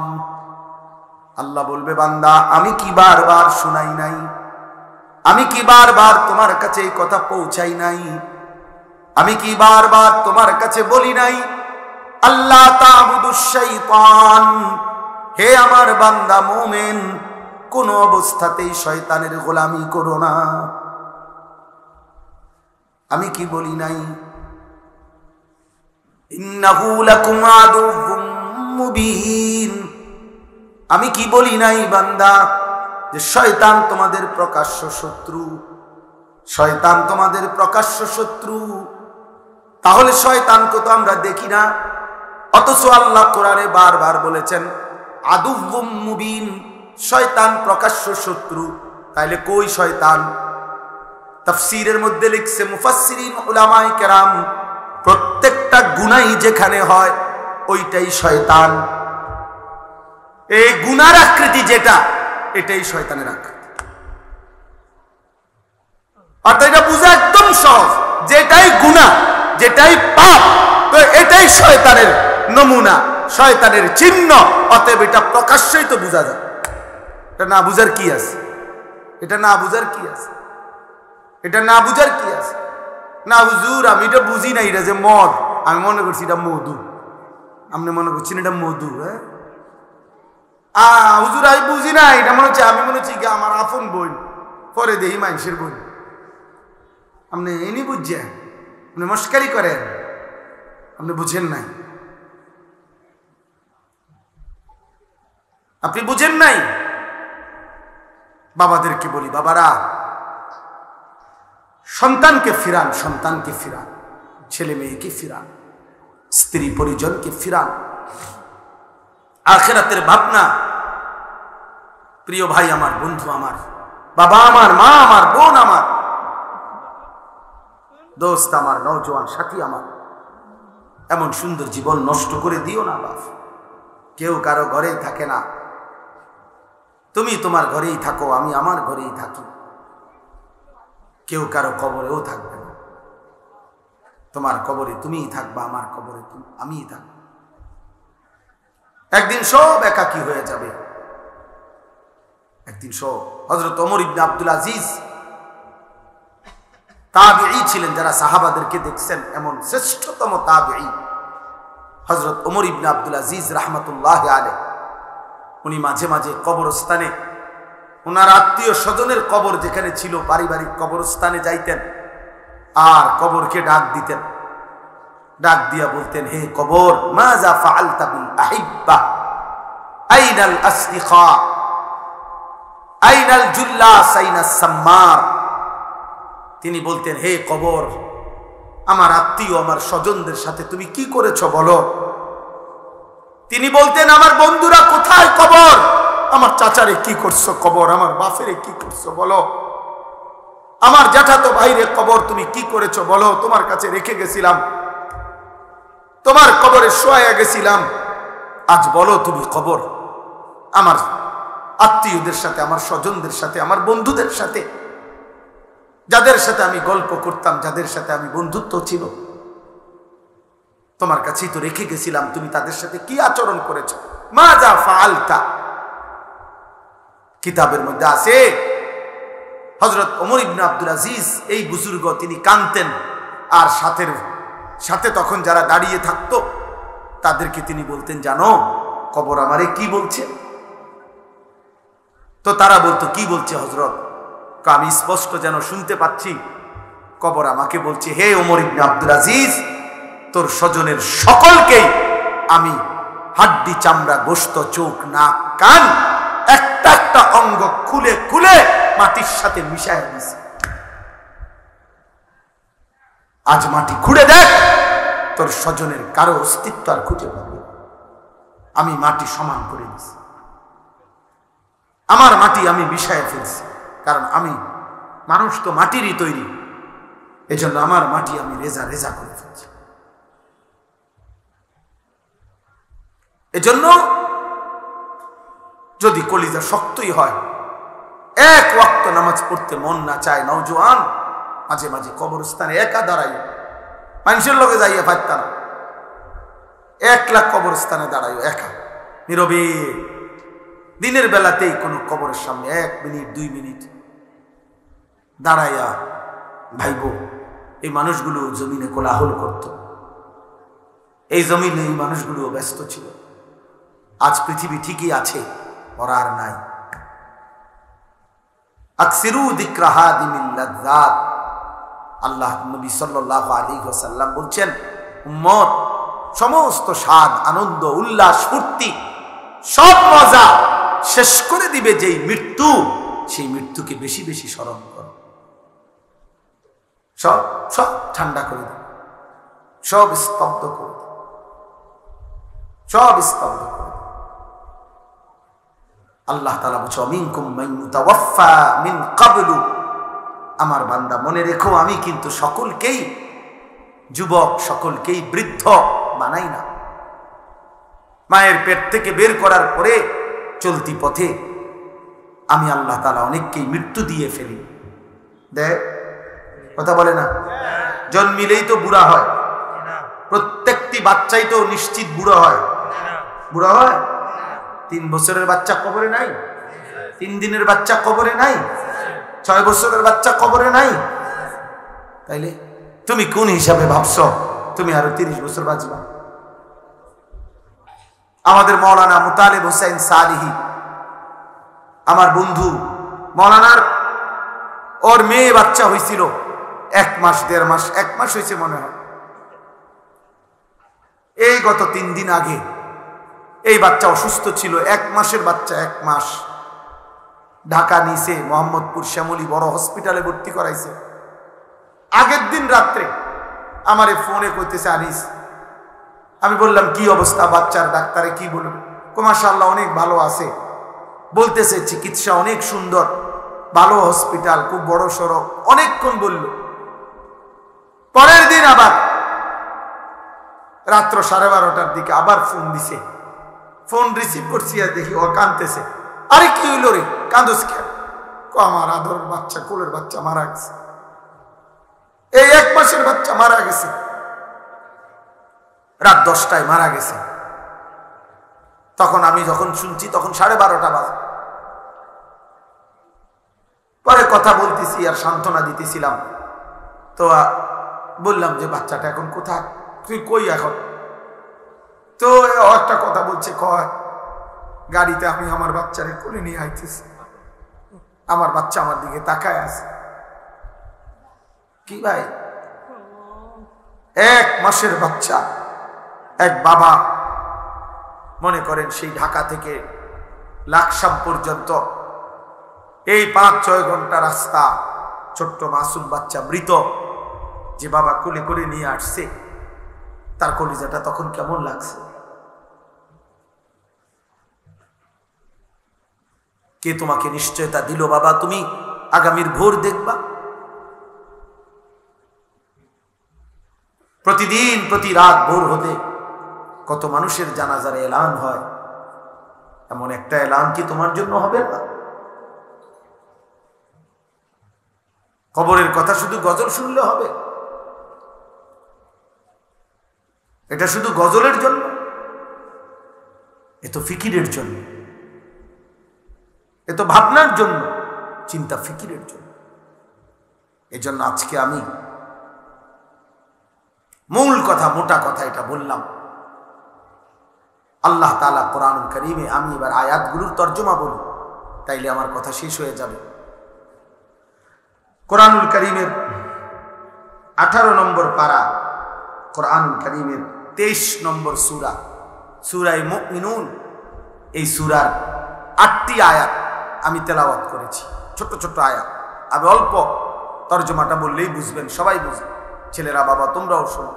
আল্লাহ বলবে, বান্দা আমি কি বারবার শুনাই নাই? আমি কি বারবার তোমার কাছে এই কথা পৌঁছাই নাই? আমি কি বারবার তোমার কাছে বলি নাই আল্লাহ তা'বুদুশ শাইতান, হে আমার বান্দা মুমিন কোন অবস্থাতেই শয়তানের গোলামি করো না? আমি কি বলি নাই ইন্নাহু লাকুম আদুউম মুবিন? আমি কি বলি নাই বান্দা যে শয়তান তোমাদের প্রকাশ্য শত্রু? শয়তান তোমাদের প্রকাশ্য শত্রু। তাহলে শয়তানকে তো আমরা দেখি না, অথচ আল্লাহ কোরআনে বারবার বলেছেন আদুউম মুবিন, শয়তান প্রকাশ্য শত্রু। তাইলে কই শয়তান? তাফসীরের মধ্যে লিখছে মুফাসসিরিন উলামায়ে কেরাম, প্রত্যেকটা গুনাহ যেখানে হয় ওইটাই শয়তান। এই গুনার আকৃতি যেটা, এটাই শয়তানের আকৃতি। অর্থাৎ এটা বোঝা একদম সহজ, যেটাই গুনাহ, যেটাই পাপ, তো এটাই শয়তানের নমুনা, শয়তানের চিহ্ন। অতএব এটা প্রকাশ্যই তো বোঝা যায়। এটা না বুঝার কি আছে? এটা না বুঝার কি আছে? এটা না বুঝার কি আছে? না হুজুর আমি এটা বুঝি না, এটা যে মদ, আমি মনে করছি এটা মধু। আপনি মনে করছেন এটা মধু? হ্যাঁ হুজুর আমি বুঝি না, এটা মনে হচ্ছে, আমি মনে হচ্ছি আমার আপন বোন, পরে দেহি মানুষের বোন। আপনি এনি বুঝছেন, আপনি মস্কারি করেন, আপনি বুঝেন নাই, আপনি বুঝেন নাই। বাবাদেরকে বলি, বাবারা সন্তানকে ফিরান, সন্তানকে ফিরান, ছেলে মেয়েকে ফিরান, স্ত্রী পরিজনকে ফিরান। আখিরাতের ভাবনা, প্রিয় ভাই আমার, বন্ধু আমার, বাবা আমার, মা আমার, বোন আমার, দোস্ত আমার, নওজোয়ান সাথী আমার, এমন সুন্দর জীবন নষ্ট করে দিও না বাপ। কেউ কারো ঘরেই থাকে না, তুমি তোমার ঘরেই থাকো, আমি আমার ঘরেই থাকি। কেউ কারো কবরেও থাকবে না। তোমার কবরে তুমিই থাকবা, আমার কবরে আমিই থাকবো। একদিন সব একাকী হয়ে যাবে, একদিন সব। হযরত ওমর ইবনে আব্দুল আজিজ তাবিঈ ছিলেন, যারা সাহাবাদেরকে দেখছেন, এমন শ্রেষ্ঠতম তাবিঈ হযরত ওমর ইবনে আব্দুল আজিজ রাহমাতুল্লাহি আলাইহি। উনি মাঝে মাঝে কবরস্থানে, ওনার আত্মীয় স্বজনের কবর যেখানে ছিল, পারিবারিক কবরস্থানে যাইতেন আর কবরকে ডাক দিতেন। ডাক দিয়া বলতেন, হে কবর, মাযা ফাআলতা বিল আহিব্বা, আইনাল আসদিকা, আইনাল জুল্লাস, আইনাস সাম্মার। তিনি বলতেন, হে কবর, আমার আত্মীয়, আমার স্বজনদের সাথে তুমি কি করেছো বলো। তিনি বলতেন, আমার বন্ধুরা কোথায় কবর, আমার চাচারে কি করছো কবর, আমার বাপেরে কি করছো বলো, আমার জ্যাঠাতো ভাইরে কবর তুমি কি করেছো বলো। তোমার কাছে রেখে গেছিলাম, তোমার কবরে শোয়া গেছিলাম, আজ বলো তুমি কবর। আমার আত্মীয়দের সাথে, আমার স্বজনদের সাথে, আমার বন্ধুদের সাথে, যাদের সাথে আমি গল্প করতাম, যাদের সাথে আমি বন্ধুত্ব ছিল, তোমার কাছেই তো রেখে গেছিলাম, তুমি তাদের সাথে কি আচরণ করেছো। মাযা ফাআলতা। কিতাবের মধ্যে আছে, হযরত ওমর ইবনে আব্দুল আজিজ, এই বুজুর্গ, তিনি কাঁদতেন। আর সাথে তখন যারা দাঁড়িয়ে থাকতো তাদেরকে তিনি বলতেন, জানো কবর আমারে কি বলছে? তো তারা বলতো, কি বলছে হযরত? আমি স্পষ্ট যেন শুনতে পাচ্ছি, কবর আমাকে বলছে, হে ওমর ইবনে আব্দুল আজিজ, তোর স্বজনের সকলকেই আমি হাড্ডি, চামড়া, গোশত, চোখ, নাক, কান, একটা একটা অঙ্গ খুলে খুলে মাটির সাথে মিশায় দিয়েছি। আজ মাটি খুঁড়ে দেখ, তোর স্বজনের কারো অস্তিত্ব আর খুঁজে পাবে। আমি মাটি সমান করে দিয়েছি, আমার মাটি আমি মিশায় ফেলছি, কারণ আমি মানুষ তো মাটিরই তৈরি, এজন্য আমার মাটি আমি রেজা রেজা করে ফেলছি। এজন্য যদি কলিজা শক্তই হয়, এক ওয়াক্ত নামাজ পড়তে মন না চায়, নওজোয়ান মাঝে মাঝে কবরস্থানে একা দাঁড়াইও, মানুষের লোকে যাইয়া পারতাম, একলা কবরস্থানে দাঁড়াইও একা, নীরবে, দিনের বেলাতেই কোনো কবরের সামনে 1 মিনিট 2 মিনিট দাঁড়াইয়া ভাইবো, এই মানুষগুলো জমিনে কোলাহল করত, এই জমিনে এই মানুষগুলো ব্যস্ত ছিল। আজ পৃথিবী ঠিকই আছে, ওরা আর নাই। আকসিরু যিকরা হাদিমিল লাযযাত, আল্লাহ নবী সাল্লাল্লাহু আলাইহি ওয়াসাল্লাম বলছেন, উম্মত সমস্ত স্বাদ, আনন্দ, উল্লাস, ফুর্তি, সব মজা শেষ করে দিবে যেই মৃত্যু, সেই মৃত্যুকে বেশি বেশি স্মরণ করো। সব সব ঠান্ডা করে দিবে, সব স্তব্ধ করে দিবে, সব স্তব্ধ করে দিবে। আল্লাহ তাআলা বলছে, মিনকুম মান ইউতাওয়াফা মিন ক্বাবলু, আমার বান্দা মনে রেখো, আমি কিন্তু সকলকেই যুবক, সকলকেই বৃদ্ধ বানাই না। মায়ের পেট থেকে বের করার পরে চলতি পথে আমি আল্লাহ তাআলা অনেককেই মৃত্যু দিয়ে ফেলি। দেখ, কথা বলে না? জন্মিলেই তো বুড়া হয়, প্রত্যেকটি বাচ্চাই তো নিশ্চিত বুড়ো হয়। বুড়া হয়? 3 বছরের বাচ্চা কবরে নাই, 3 দিনের বাচ্চা কবরে নাই, 6 বছরের বাচ্চা কবরে নাই। তাইলে তুমি কোন হিসাবে ভাবছ তুমি আরো 30 বছর বাঁচবা? আমাদের মাওলানা মুতালিব হোসেন সালিহি, আমার বন্ধু, মাওলানার ওর মেয়ে বাচ্চা হয়েছিল 1 মাস 1.5 মাস, 1 মাস হয়েছে মনে হয়। এই গত 3 দিন আগে এই বাচ্চা অসুস্থ ছিল, 1 মাসের বাচ্চা, 1 মাস। ঢাকা নিছে, মোহাম্মদপুর শ্যামলী বড় হসপিটালে ভর্তি করাইছে। আগের দিন রাত্রে আমারে ফোনে কইতেছে, আনিস। আমি বললাম, কি অবস্থা বাচ্চার? ডাক্তারে কি বলবে? মাশাআল্লাহ অনেক ভালো আছে। বলতেছে চিকিৎসা অনেক সুন্দর, ভালো হসপিটাল, খুব বড় সড়ক, অনেকক্ষণ বলল। পরের দিন আবার রাত্র 12:30টার দিকে আবার ফোন দিছে। ফোন রিসিভ করছি আর দেখি ও কাঁদতেছে। আরে কি হইল রে, কাঁদস কেন? আমার আদরের বাচ্চা, কোলের বাচ্চা মারা গেছে, এই 1 মাসের বাচ্চা মারা গেছে, রাত 10টায় মারা গেছে। তখন আমি যখন শুনছি তখন 12:30 বাজে। পরে কথা বলতেছি আর সান্ত্বনা দিতেছিলাম। তো বললাম যে বাচ্চাটা এখন কোথায়, তুই কই এখন? তো একটা কথা বলছে, কয় গাড়িতে আমি আমার বাচ্চারে কোলে নিয়ে আইতেছি, আমার বাচ্চা আমার দিকে তাকায় আছে। কি ভাই, 1 মাসের বাচ্চা, এক বাবা মনে করেন সেই ঢাকা থেকে লাকসাম পর্যন্ত এই 5-6 ঘন্টা রাস্তা, ছোট্ট মাসুম বাচ্চা মৃত, যে বাবা কোলে করে নিয়ে আসছে, তার কলিজাটা তখন কেমন লাগছে? কে তোমাকে নিশ্চয়তা দিল বাবা তুমি আগামীর ভোর দেখবা? প্রতিদিন প্রতি রাত ভোর হতে কত মানুষের জানাজার এলান হয়, এমন একটা এলান কি তোমার জন্য হবে না? কবরের কথা শুধু গজল শুনলে হবে? এটা শুধু গজলের জন্য? এ তো ফিকিরের জন্য, এ তো ভাবনার জন্য, চিন্তা ফিকিরের জন্য। এজন্য আজকে আমি মূল কথা, মোটা কথা এটা বললাম। আল্লাহ তাআলা কোরআনুল কারীমে, আমি এবার আয়াতগুলোর তর্জমা বলি, তাইলে আমার কথা শেষ হয়ে যাবে। কোরআনুল কারীমের 18 নম্বর পারা, কোরআনুল কারীমের 23 নম্বর সূরা, সূরায়ে মুমিনুন। এই সূরার 8টি আয়াত আমি তেলাওয়াত করেছি, ছোট ছোট আয়াত। আমি অল্প তর্জমাটা বললেই বুঝবেন, সবাই বুঝবেন। ছেলেরা, বাবা তোমরাও শোনো,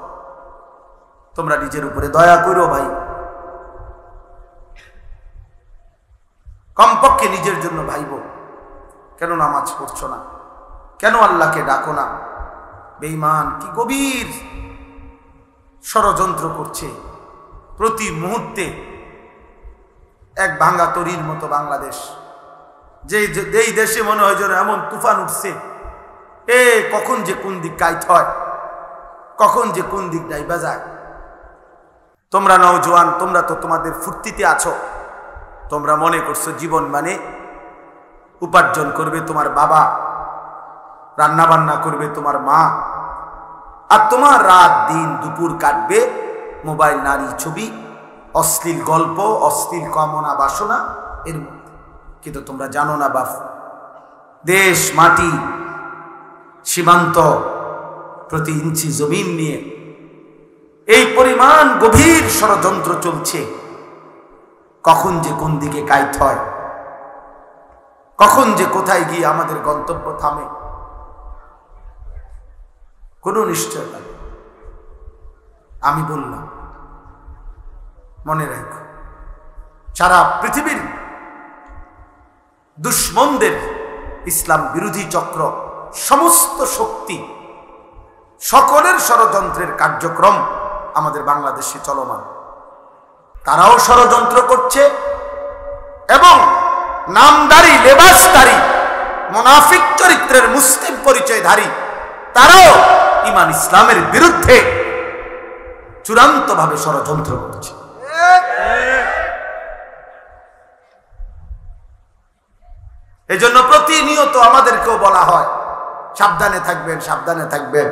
তোমরা নিজের উপরে দয়া করো ভাই, কমপক্ষে নিজের জন্য ভাইব। কেন নামাজ পড়ছো না? কেন আল্লাহকে ডাকো না? বেঈমান কি গভীর ষড়যন্ত্র করছে প্রতি মুহূর্তে। এক ভাঙা তরির মতো বাংলাদেশ, যেই দেশে মনে হয় যেন এমন তুফান উঠছে, কখন যে কোন দিক কাইট হয়, কখন যে কোন দিক ডাইবা যায়। তোমরা নওজোয়ান, তোমরা তো তোমাদের ফুর্তিতে আছো। তোমরা মনে করছো জীবন মানে উপার্জন করবে তোমার বাবা, রান্না বান্না করবে তোমার মা, আর তোমার রাত দিন দুপুর কাটবে মোবাইল, নারী, ছবি, অশ্লীল গল্প, অশ্লীল কামনা বাসনা এর মধ্যে। কিন্তু তোমরা জানো না বাপ, দেশ মাটি সীমান্ত প্রতি ইঞ্চি জমিন নিয়ে এই পরিমাণ গভীর ষড়যন্ত্র চলছে। কখন যে কোন দিকে কাইত হয়, কখন যে কোথায় গিয়ে আমাদের গন্তব্য থামে, কোনো নিশ্চয়তা নেই। আমি বললাম, মনে রাখো, সারা পৃথিবীর দুশ্মনদের, ইসলাম বিরোধী চক্র, সমস্ত শক্তি, সকলের ষড়যন্ত্রের কার্যক্রম আমাদের বাংলাদেশে চলমান। তারাও ষড়যন্ত্র করছে এবং নামদারি, লেবাসদারি, মুনাফিক চরিত্রের মুসলিম পরিচয়ধারী তারাও ঈমান ইসলামের বিরুদ্ধে চূড়ান্তভাবে ষড়যন্ত্র করছে। এই জন্য প্রতিনিয়ত আমাদেরকেও বলা হয় সাবধানে থাকবেন, সাবধানে থাকবেন।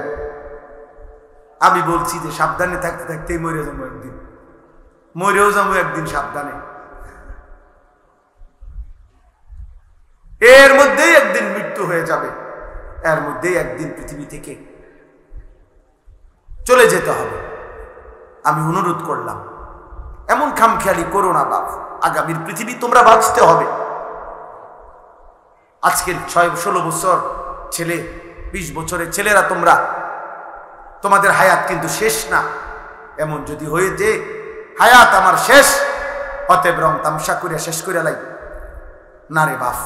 আমি বলছি যে সাবধানে থাকতে থাকতেই মরে যাবো একদিন, মরেও যাবো একদিন সাবধানে। এর মধ্যেই একদিন মৃত্যু হয়ে যাবে, এর মধ্যেই একদিন পৃথিবী থেকে চলে যেতে হবে। আমি অনুরোধ করলাম, এমন খামখেয়ালি করো না বাপ। আগামীর পৃথিবী তোমরা বাঁচতে হবে। আজকের 6-16 বছর ছেলে, 20 বছরের ছেলেরা তোমরা, তোমাদের হায়াত কিন্তু শেষ না। এমন যদি হয়ে যে হায়াত আমার শেষ, অতএব রং তামসা করে শেষ করে লাই না রে বাপ।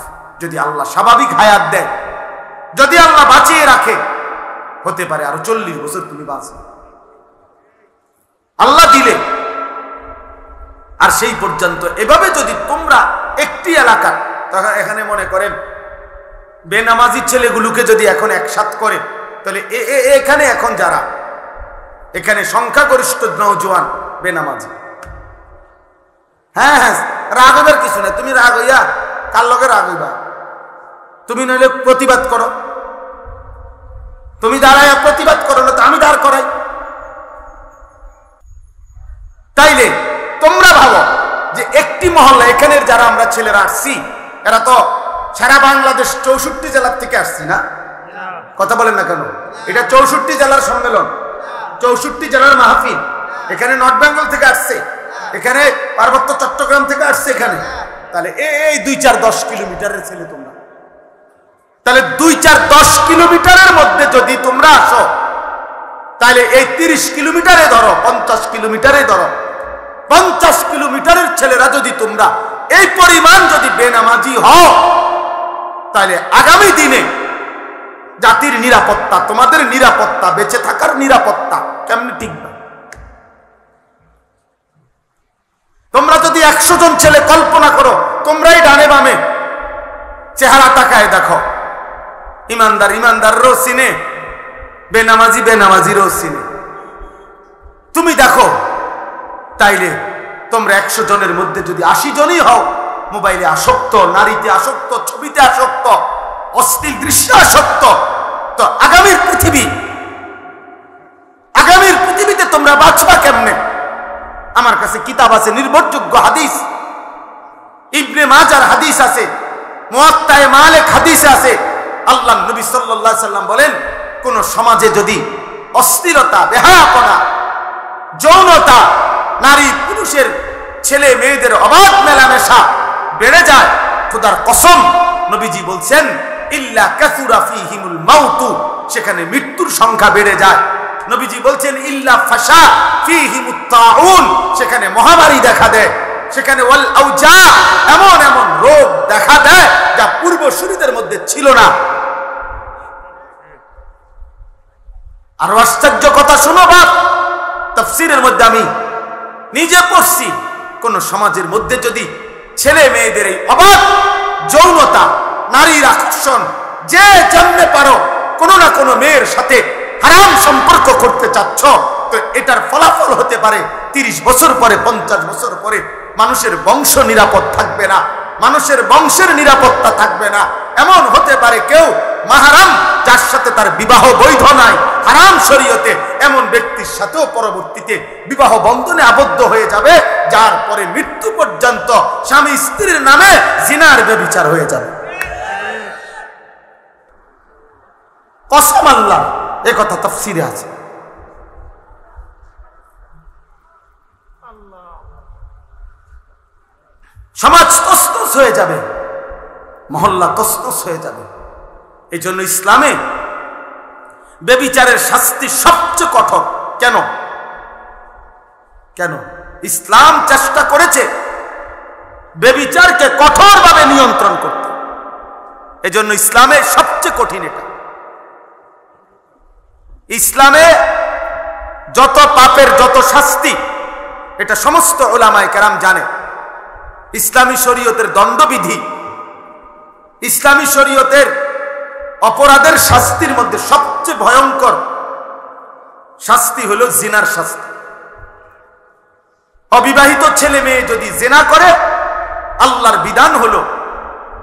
যদি আল্লাহ স্বাভাবিক হায়াত দেয়, যদি আল্লাহ বাঁচিয়ে রাখে, হতে পারে আরো 40 বছর তুমি বাঁচবে, আল্লাহ দিলে। আর সেই পর্যন্ত এভাবে যদি তোমরা একটি এলাকা, তখন এখানে মনে করেন বেনামাজি ছেলেগুলোকে যদি এখন একসাথ করে, তাহলে এখানে এখন যারা এখানে সংখ্যাগরিষ্ঠ নওজোয়ান বেনামাজি। হ্যাঁ হ্যাঁ, রাগ হইবার কিছু না। তুমি রাগ হইয়া কার লগে রাগ হইবা? তুমি নইলে প্রতিবাদ করো, তুমি দাঁড়াইয়া প্রতিবাদ করো, না তো আমি দাঁড় করাই। তাইলে তোমরা ভাবো যে একটি মহল্লা, এখানের যারা আমরা ছেলেরা আসছি, এরা তো সারা বাংলাদেশ 64 জেলার থেকে আসছি না? কথা বলেন না কেন? এটা 64 জেলার সম্মেলন, 64 জেলার মাহফিল। এখানে নর্থ বেঙ্গল থেকে আসছে, এখানে পার্বত্য চট্টগ্রাম থেকে আসছে এখানে। তাহলে এই 2-4-10 কিলোমিটারের ছেলে তোমরা। তাহলে 2-4-10 কিলোমিটারের মধ্যে যদি তোমরা আসো, তাহলে এই 30 কিলোমিটারে ধরো, 50 কিলোমিটারে ধরো, 50 কিলোমিটারের ছেলেরা যদি তোমরা এই পরিমাণ যদি বেনামাজি হও, তাহলে আগামী দিনে জাতির নিরাপত্তা, তোমাদের নিরাপত্তা, বেঁচে থাকার নিরাপত্তা কেমনি টিকবে? তোমরা যদি 100 জন ছেলে কল্পনা করো, তোমরাই ডানে বামে চেহারা তাকায় দেখো, ইমানদার ইমানদারও চিনে, বেনামাজি বেনামাজিরও চিনে। তুমি দেখো, তাইলে তোমরা 100 জনের মধ্যে যদি 80 জনই হও মোবাইলে আসক্ত, নারীতে আসক্ত, ছবিতে আসক্ত, অশ্লীল দৃশ্যে আসক্ত, তো আগামীর পৃথিবীতে তোমরা বাঁচবা কেমনে? আমার কাছে কিতাব আছে, নির্ভরযোগ্য হাদিস, ইবনে মাজার হাদিস আছে, মুয়াত্তায়ে মালিক হাদিস আছে। আল্লাহ নবী সাল্লাল্লাহু আলাইহি সাল্লাম বলেন, কোন সমাজে যদি অশ্লীলতা, বেহায়াপনা, যৌনতা, নারী পুরুষের, ছেলে মেয়েদের অবাধ মেলামেশা বেড়ে যায়, খোদার কসম নবীজি বলছেন, ইল্লা কাসুরা ফীহিমুল মাউতু, সেখানে মৃত্যুর সংখ্যা বেড়ে যায়। নবীজি বলছেন, ইল্লা ফাশা ফীহিমুত তাউন, সেখানে মহামারী দেখা দেয়, সেখানে ওয়াল আউজা, এমন এমন রোগ দেখা দেয় যা পূর্বসূরীদের মধ্যে ছিল না। আর আশ্চর্য কথা শোনো বাপ, তাফসীরের মধ্যে আমি নিজে পড়ছি, কোন সমাজের মধ্যে যদি ছেলে মেয়েদের এই অবাধ যৌনতা, নারীর আকর্ষণ, যে যেমনে পারো কোনো না কোনো মেয়ের সাথে হারাম সম্পর্ক করতে চাচ্ছ, তো এটার ফলাফল হতে পারে 30 বছর পরে, 50 বছর পরে মানুষের বংশ নিরাপদ থাকবে না, মানুষের বংশের নিরাপত্তা থাকবে না। এমন হতে পারে কেউ মাহরাম যার সাথে তার বিবাহ বৈধ নাই, হারাম শরীয়তে, এমন ব্যক্তির সাথেও পরবর্তীতে বিবাহ বন্ধনে আবদ্ধ হয়ে যাবে, যার পরে মৃত্যু পর্যন্ত স্বামী স্ত্রীর নামে জিনার ব্যভিচার হয়ে যাবে। কসম আল্লাহ, এ কথা তাফসীরে আছে। সমাজ তছনছ হয়ে যাবে, মহল্লা তছনছ হয়ে যাবে। এই জন্য ইসলামে ব্যভিচারের শাস্তি সবচেয়ে কঠোর। কেন? কেন? ইসলাম চেষ্টা করেছে ব্যভিচারকে কঠোরভাবে নিয়ন্ত্রণ করতে। এই জন্য ইসলামে সবচেয়ে কঠিন এটা। ইসলামে যত পাপের যত শাস্তি, এটা সমস্ত উলামায়ে কেরাম জানে। ইসলামী শরীয়তের দণ্ডবিধি, ইসলামী শরীয়তের অপরাধের শাস্তির মধ্যে সবচেয়ে ভয়ঙ্কর শাস্তি হলো জিনার শাস্তি। অবিবাহিত ছেলে মেয়ে যদি জিনা করে, আল্লাহর বিধান হলো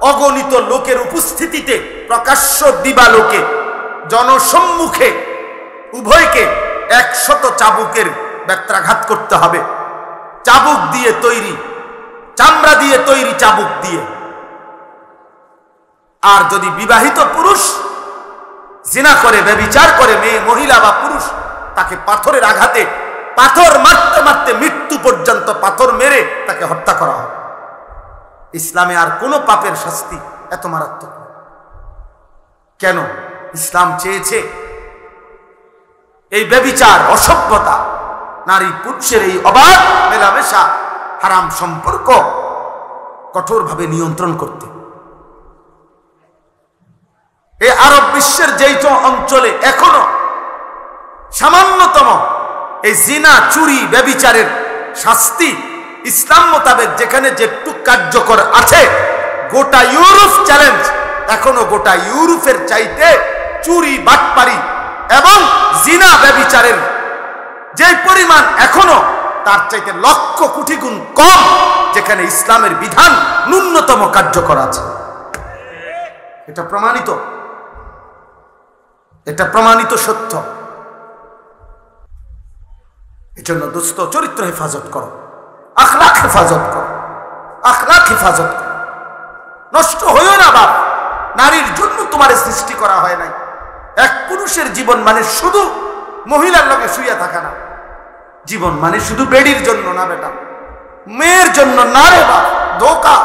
অগণিত লোকের উপস্থিতিতে, প্রকাশ্য দিবালোকে, জনসম্মুখে উভয়কে 100 চাবুকের ব্যত্রাঘাত করতে হবে। চাবুক দিয়ে তৈরি, চামড়া দিয়ে তৈরি চাবুক দিয়ে। আর যদি বিবাহিত পুরুষ জিনা করে, ব্যভিচার করে, মেয়ে মহিলা বা পুরুষ, তাকে পাথরের আঘাতে, পাথর মারতে মারতে মৃত্যু পর্যন্ত পাথর মেরে তাকে হত্যা করা হয়। ইসলামে আর কোন পাপের শাস্তি এত মারাত্মক নয়। কেন? ইসলাম চেয়েছে এই ব্যভিচার, অসভ্যতা, নারী পুরুষের এই অবাধ মেলামেশা, হারাম সম্পর্ক কঠোরভাবে নিয়ন্ত্রণ করতে। এই আরব বিশ্বের যেই অঞ্চলে এখনো সামান্যতম এই জিনা, চুরি, ব্যভিচারের শাস্তি ইসলাম মোতাবেক যেখানে যেটুকু কার্যকর আছে, গোটা ইউরোপ চ্যালেঞ্জ, এখনো গোটা ইউরোপের চাইতে চুরি, বাটপারি এবং জিনা, ব্যভিচারের যে পরিমাণ এখনো তার চাইতে লক্ষ কোটি গুণ কম, যেখানে ইসলামের বিধান ন্যূনতম কার্যকর আছে। এটা প্রমাণিত, এটা প্রমাণিত সত্য। এজন্য দোস্ত, চরিত্র হেফাজত করো, আখলাক হেফাজত করো, আখলাক হেফাজত করো। নষ্ট হইও না বাপ। নারীর জন্য তোমার সৃষ্টি করা হয় নাই। এক পুরুষের জীবন মানে শুধু মহিলার লগে শুইয়া থাকা না। জীবন মানে শুধু বেডির জন্য না বেটা, মেয়ের জন্য না রে বাপ। ধোকা,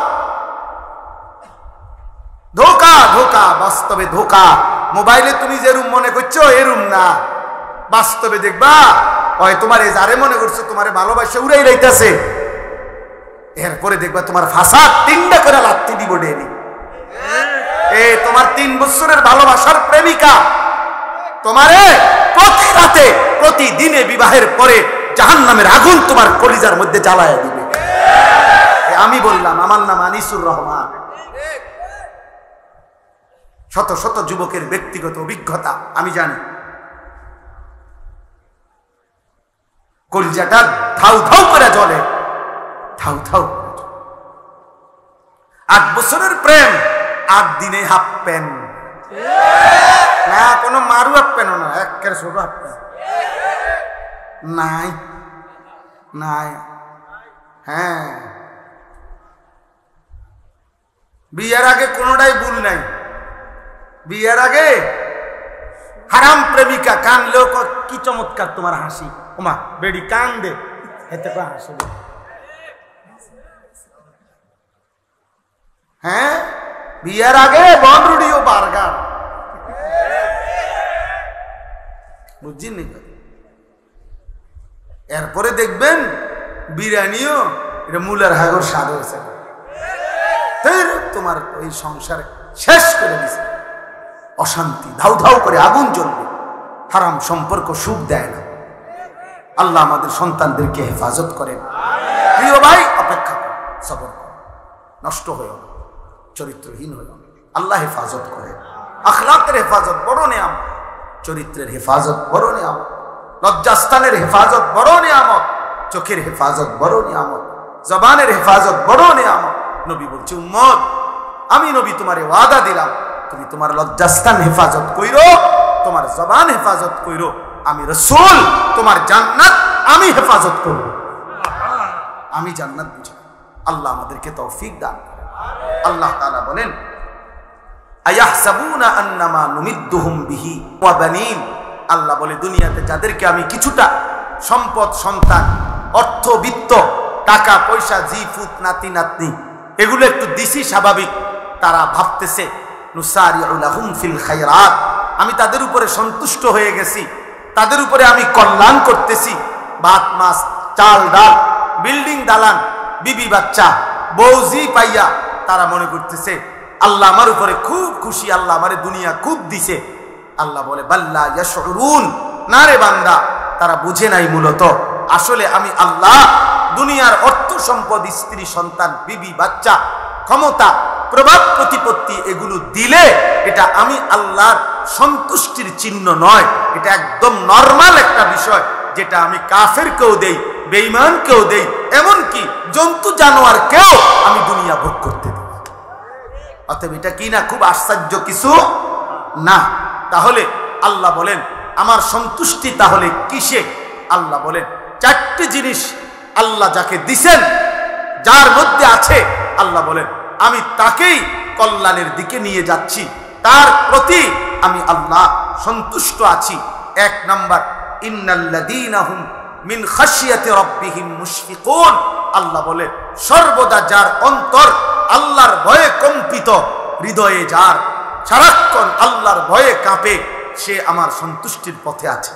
ধোকা, ধোকা, বাস্তবে ধোকা। মোবাইলে তুমি যে রুম মনে করছো এ রুম না, বাস্তবে দেখবা হয় তোমার এই যারে মনে করছো তোমারে ভালোবাসে উড়াই রাইতেছে, এরপরে দেখবা তোমার ফাঁসা 3টা করে লাত্তি দিব ডেলি। এ তোমার 3 বছরের ভালোবাসার প্রেমিকা তোমারে প্রতি রাতে, প্রতিদিনে বিবাহের পরে জাহান্নামের আগুন তোমার কলিজার মধ্যে জ্বালায় দিবে। আমি বললাম, আমার নাম আনিসুর রহমান। শত শত যুবকের ব্যক্তিগত অভিজ্ঞতা আমি জানি। কলিজাটা ধাউ ধাউ করে জ্বলে, ধাউ ধাউ। 8 বছরের প্রেম, 8 দিনে হাফ প্যান না, কোনো মারু হাফ প্যানও না, একের ছোট হাফ প্যান নাই, নাই। হ্যাঁ, বিয়ের আগে কোনোটাই ভুল নাই। বিয়ের আগে হারাম প্রেমিকা কানলেও কি চমৎকার তোমার হাসি, ওমা বেডি কান দে, এতে হাসি। হ্যাঁ, বিয়ের আগে বনরুডি ও বার্গার, বুঝছেন? এরপরে দেখবেন বিরিয়ানিও এটা মুলার হাগর স্বাদ হয়েছে। তোমার ওই সংসারে শেষ করে দিছে। অশান্তি, ধাউ ধাউ করে আগুন জ্বলবে। হারাম সম্পর্ক সুখ দেয় না। আল্লাহ আমাদের সন্তানদেরকে হেফাজত করেন। প্রিয় ভাই, অপেক্ষা করো, সবর করো, নষ্ট হয়েও না, চরিত্রহীন হয়েও না। আল্লাহ হেফাজত করেন। আখলাকের হেফাজত বড় নিয়ামত, চরিত্রের হেফাজত বড় নিয়ামত, লজ্জাস্থানের হেফাজত বড় নিয়ামত, চোখের হেফাজত বড় নিয়ামত, জবানের হেফাজত বড় নিয়ামত। নবী বলছে, উম্মত, আমি নবী তোমারে ওয়াদা দিলাম, তুমি তোমার লজ্জাস্থান হেফাজত কইরো, তোমার জবান হেফাজত কইরো, আমি রাসূল তোমার জান্নাত আমি হেফাজত করব, আমি জান্নাত বুঝাবো। আল্লাহ আমাদেরকে তৌফিক দান করেন। আল্লাহ তাআলা বলেন, আয়াহসাবুনা আন্নামা নুমিদ্দুহুম বিহি ওয়া বানিন। আল্লাহ বলে, দুনিয়াতে যাদেরকে আমি কিছুটা সম্পদ, সন্তান, অর্থ, বিত্ত, টাকা পয়সা, জি ফুত, নাতি নাতনি এগুলো একটু দিছি, স্বাভাবিক তারা ভাবতেছে নুসারিউ লাহুম ফিল খায়রাত, আমি তাদের উপরে সন্তুষ্ট হয়ে গেছি, তাদের উপরে আমি কল্যাণ করতেছি। ভাত মাছ চাল ডাল, বিল্ডিং দালান, বিবি বাচ্চা, বউজি পাইয়া তারা মনে করতেছে আল্লাহ আমার উপরে খুব খুশি, আল্লাহ আমারে দুনিয়া খুব দিছে। আল্লাহ বলে, বাল্লা ইয়াশউরুন, না রে বান্দা, তারা বুঝে নাই মূলত আসলে আমি আল্লাহ দুনিয়ার অর্থ সম্পদ, স্ত্রী সন্তান, বিবি বাচ্চা, ক্ষমতা, প্রভাব প্রতিপত্তি এগুলো দিলে এটা আমি আল্লাহর সন্তুষ্টির চিহ্ন নয়, এটা একদম নরমাল একটা বিষয়, যেটা আমি কাফেরকেও দেই, বেঈমানকেও দেই, এমনকি জন্তু জানোয়ারকেও আমি দুনিয়া ভোগ করতে দিই। অতএব এটা কি না খুব আশ্চর্য কিছু না? তাহলে আল্লাহ বলেন আমার সন্তুষ্টি তাহলে কিসে? আল্লাহ বলেন চারটি জিনিস আল্লাহ যাকে দিছেন, যার মধ্যে আছে, আল্লাহ বলেন আমি তাকেই কল্যাণের দিকে নিয়ে যাচ্ছি, তার প্রতি আমি আল্লাহ সন্তুষ্ট আছি। এক নাম্বার, ইন্নাল্লাযীনা হুম মিন খাশিয়াতি রাব্বিহিম মুশফিকুন। আল্লাহ বলে সর্বদা যার অন্তর আল্লাহর ভয়ে কম্পিত, হৃদয়ে যার সারাক্ষণ আল্লাহর ভয়ে কাঁপে, সে আমার সন্তুষ্টির পথে আছে।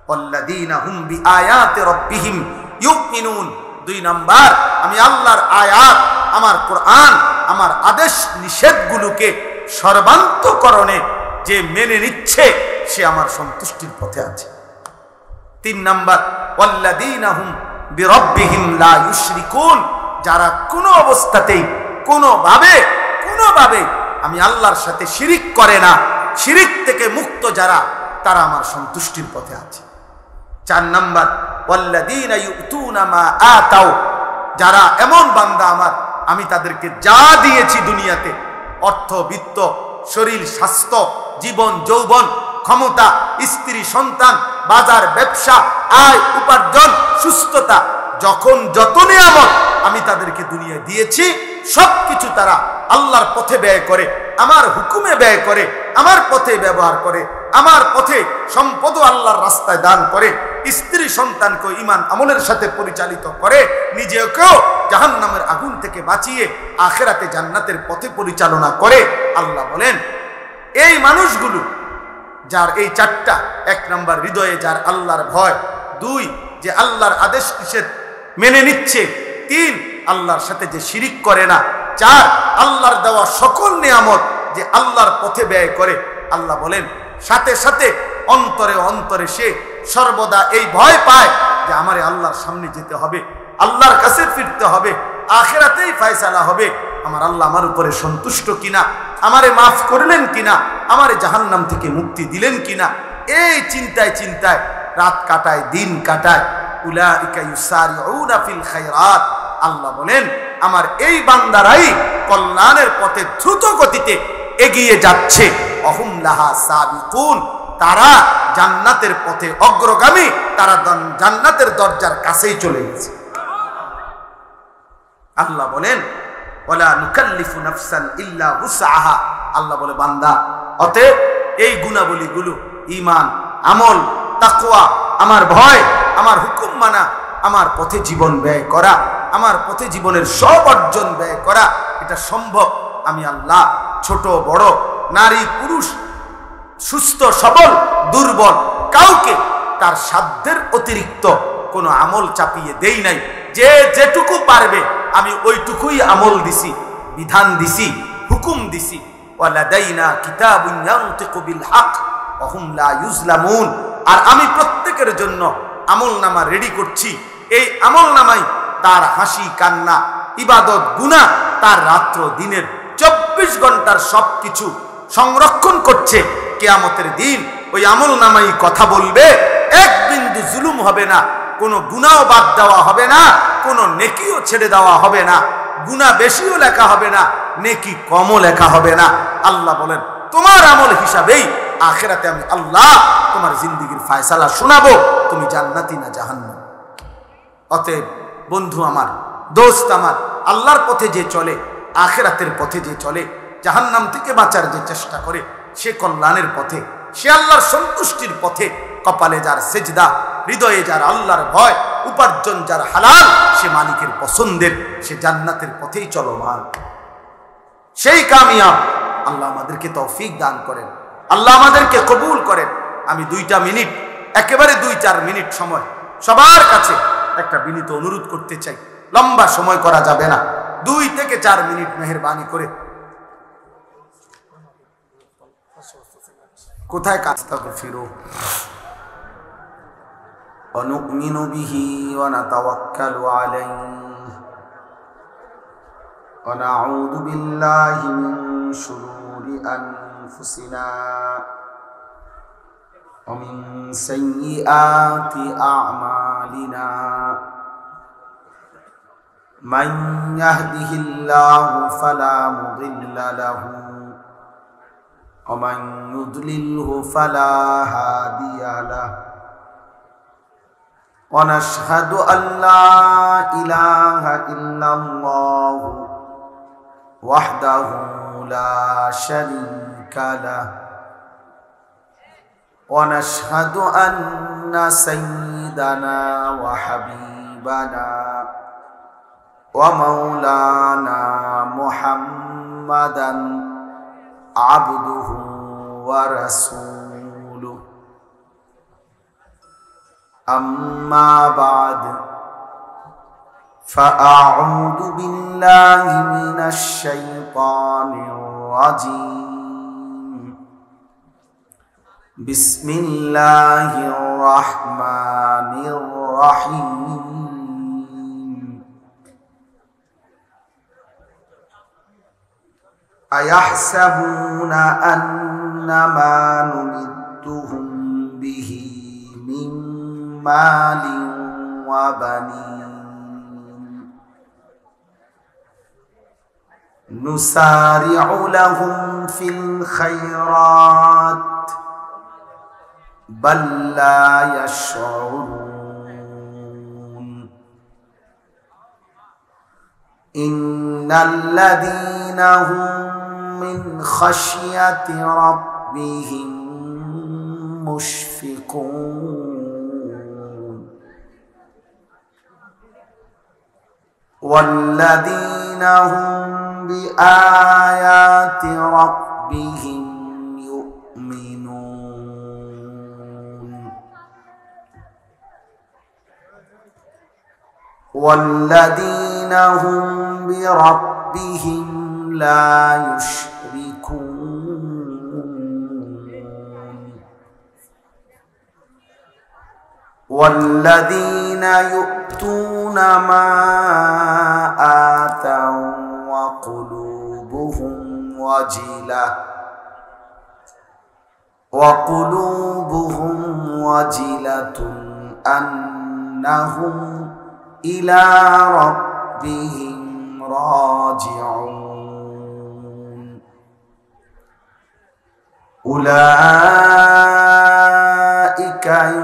ওয়াল্লাযীনা হুম বিআয়াতি রাব্বিহিম ইউমিনুন। দুই নাম্বার, আমি আল্লাহর আয়াত, আমার কোরআন, আমার আদেশ নিষেধগুলোকে সর্বান্তকরণে যে মেনে নিচ্ছে, সে আমার সন্তুষ্টির পথে আছে। তিন নাম্বার, ওয়াল্লাযীনা হুম বিরাব্বিহিম লা ইউশরিকুন। যারা কোনো অবস্থাতেই কোনোভাবে আমি আল্লাহর সাথে শিরিক করে না, শিরিক থেকে মুক্ত যারা, তারা আমার সন্তুষ্টির পথে আছে। চার নাম্বার, ওয়াল্লাযীনা ইউতুনা মা আতাউ। যারা এমন বান্দা আমার, আমি তাদেরকে যা দিয়েছি দুনিয়াতে, অর্থ বিত্ত, শরীর স্বাস্থ্য, জীবন যৌবন, ক্ষমতা, স্ত্রী সন্তান, বাজার ব্যবসা, আয় উপার্জন, সুস্থতা, যখন যত নিয়ামত আমি তাদেরকে দুনিয়ায় দিয়েছি, সবকিছু তারা আল্লাহর পথে ব্যয় করে, আমার হুকুমে ব্যয় করে, আমার পথে ব্যবহার করে, আমার পথে সম্পদও আল্লাহর রাস্তায় দান করে, স্ত্রী সন্তানকে ঈমান আমলের সাথে পরিচালিত করে, নিজেকেও জাহান্নামের আগুন থেকে বাঁচিয়ে আখিরাতে জান্নাতের পথে পরিচালনা করে। আল্লাহ বলেন এই মানুষগুলো যার এই চারটা, এক নাম্বার হৃদয়ে যার আল্লাহর ভয়, দুই যে আল্লাহর আদেশ নিষেধ মেনে নিচ্ছে, তিন আল্লাহর সাথে যে শিরিক করে না, চার আল্লাহর দেওয়া সকল নিয়ামত যে আল্লাহর পথে ব্যয় করে। আল্লাহ বলেন সাথে সাথে অন্তরে অন্তরে সে সর্বদা এই ভয় পায় যে আমারে আল্লাহর সামনে যেতে হবে, আল্লাহর কাছে ফিরতে হবে, আখিরাতেই ফয়সালা হবে, আমার আল্লাহ আমার উপরে সন্তুষ্ট কিনা, আমারে মাফ করলেন কিনা, আমারে জাহান্নাম থেকে মুক্তি দিলেন কিনা, এই চিন্তায় চিন্তায় রাত কাটায়, দিন কাটায়। উলাইকা ইউসারিউনা ফিল খায়রাত। আল্লাহ বলেন আমার এই বান্দারাই কল্যাণের পথে দ্রুত গতিতে এগিয়ে যাচ্ছে। অহুম লাহা সাবিকুন। তারা জান্নাতের পথে অগ্রগামী, তারা জান্নাতের দরজার কাছেই চলে গেছে। আল্লাহ বলেন ওয়ালা নুকাল্লিফু নাফসান ইল্লা উসআহা। আল্লাহ বলে বান্দা, অতএব এই গুণাবলীগুলো, ঈমান, আমল, তাকওয়া, আমার ভয়, আমার হুকুম মানা, আমার পথে জীবন ব্যয় করা, আমার পথে জীবনের সব অর্জন ব্যয় করা, এটা সম্ভব আমি আল্লাহ ছোট বড়, নারী পুরুষ, সুস্থ সবল দুর্বল, কাউকে তার সাধ্যের অতিরিক্ত কোনো আমল চাপিয়ে দেই নাই। যে যেটুকু পারবে আমি ওইটুকুই আমল দিছি, বিধান দিছি, হুকুম দিছি। ওয়ালাদাইনা কিতাবুন ইয়ানতিকু বিল হক ওয়া হুম লা ইউজলামুন। আর আমি প্রত্যেকের জন্য আমলনামা রেডি করছি। এই আমলনামাই তার হাসি কান্না, ইবাদত, গুনাহ, তার রাত্র দিনের 24 ঘন্টার সবকিছু সংরক্ষণ করছে। কিয়ামতের দিন ওই আমলনামাই কথা বলবে, এক বিন্দু জুলুম হবে না, কোনো গুনাহও বাদ দেওয়া হবে না, কোনো নেকিও ছেড়ে দেওয়া হবে না, গুনাহ বেশিও লেখা হবে না, নেকি কমও লেখা হবে না। আল্লাহ বলেন তোমার আমল হিসাবেই আখিরাতে আমি আল্লাহ তোমার জিন্দেগীর ফয়সালা শোনাবো, তুমি জান্নাতি না জাহান্নাম। অতএব বন্ধু আমার, দোস্ত আমার, আল্লাহর পথে যে চলে, আখিরাতের পথে যে চলে, জাহান্নাম থেকে বাঁচার যে চেষ্টা করে, সে কল্যাণের পথে, সে আল্লাহর সন্তুষ্টির পথে। কপালে যার সেজদা, হৃদয়ে যার আল্লাহর ভয়, উপার্জন যার হালাল, সে মালিকের পছন্দের, সে জান্নাতের পথেই চলমান, সেই কামিয়াব। আল্লাহ আমাদেরকে তৌফিক দান করেন, আল্লাহ আমাদেরকে কবুল করেন। আমি 2টা মিনিট, একেবারে 2-4 মিনিট সময় সবার কাছে একটা বিনীত অনুরোধ করতে চাই। লম্বা সময় করা যাবে না, 2 থেকে 4 মিনিট মেহেরবানি করে। কোথায় কাজটা ফিরো। ونؤمن به ونتوكل عليه ونعوذ بالله من شرور أنفسنا ومن سيئات أعمالنا من يهده الله فلا مضل له ومن يضلله فلا هادي له ونشهد أن لا إله إلا الله وحده لا شريك له ونشهد أن سيدنا وحبيبنا ومولانا محمدا عبده ورسوله أما بعد فأعوذ بالله من الشيطان الرجيم بسم الله الرحمن الرحيم أيحسبون أن ما نمدهم به من مال وبنين نسارع لهم في الخيرات بل لا يشعرون إن الذين هم من خشية ربهم مشفقون والذين هم بآيات ربهم يؤمنون والذين هم بربهم لا يشركون والذين يؤتون ما آتوا وقلوبهم وجلة أنهم إلى ربهم راجعون أولئك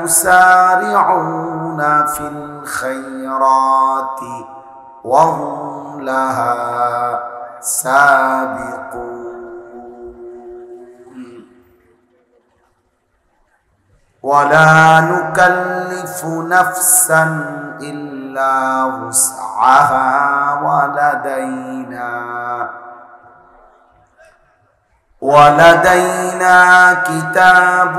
يسارعون في الخيرات وهم لها سابقون ولا نكلف نفسا إلا وسعها ولدينا كتاب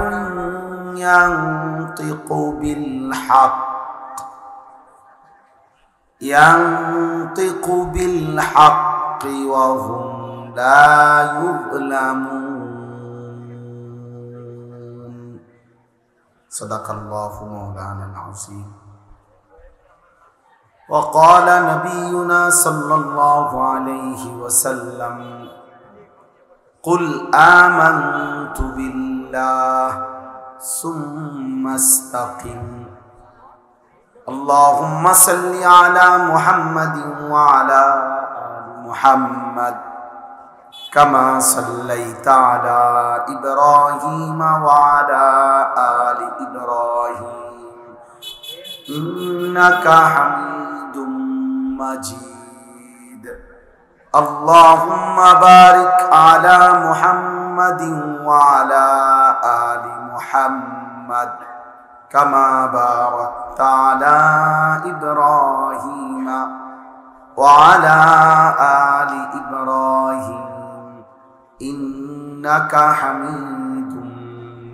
ينطق بالحق وهم لا يظلمون صدق الله مولانا العظيم وقال نبينا صلى الله عليه وسلم قل آمنت بالله ثم استقم اللهم صل على محمد وعلى آل محمد كما صليت على إبراهيم وعلى آل إبراهيم إنك حميد مجيد اللهم بارك على محمد وعلى آل محمد كما باركت على إبراهيم وعلى آل إبراهيم إنك حميد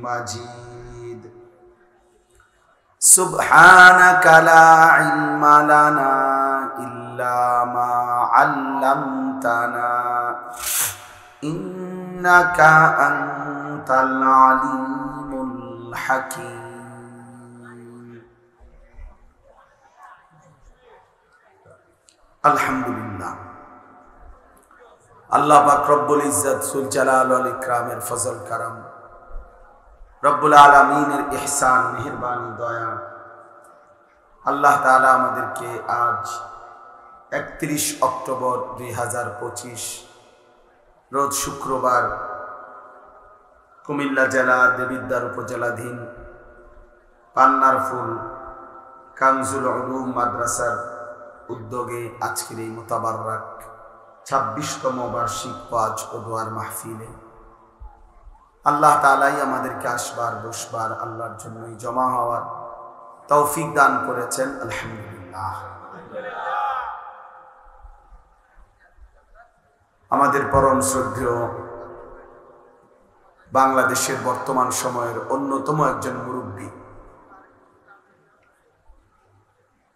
مجيد سبحانك لا علم لنا إلا ما علمتنا إنك أنت العليم الحكيم আলহামদুলিল্লাহ আল্লাহ পাক রব্বুল ইজ্জত সুল জালাল ওয়াল ইকরামের ফজল করম রব্বুল আলামিনের ইহসান মেহেরবানি দয়া আল্লাহ তাআলা আমাদেরকে আজ 31 অক্টোবর 2025 রোজ শুক্রবার কুমিল্লা জেলা দেবিদ্বার উপজেলাধীন পান্নার ফুল কানজুল উলুম মাদ্রাসার উদ্যোগে আজকের এই মুতাবাররাক 26তম বার্ষিক ওয়াজ ও দোয়ার মাহফিলে আল্লাহ তাআলাই আমাদেরকে আসবার বসবার আল্লাহর জন্যই জমা হওয়ার তৌফিক দান করেছেন আলহামদুলিল্লাহ। আমাদের পরম শ্রদ্ধেয় বাংলাদেশের বর্তমান সময়ের অন্যতম একজন মুরব্বী,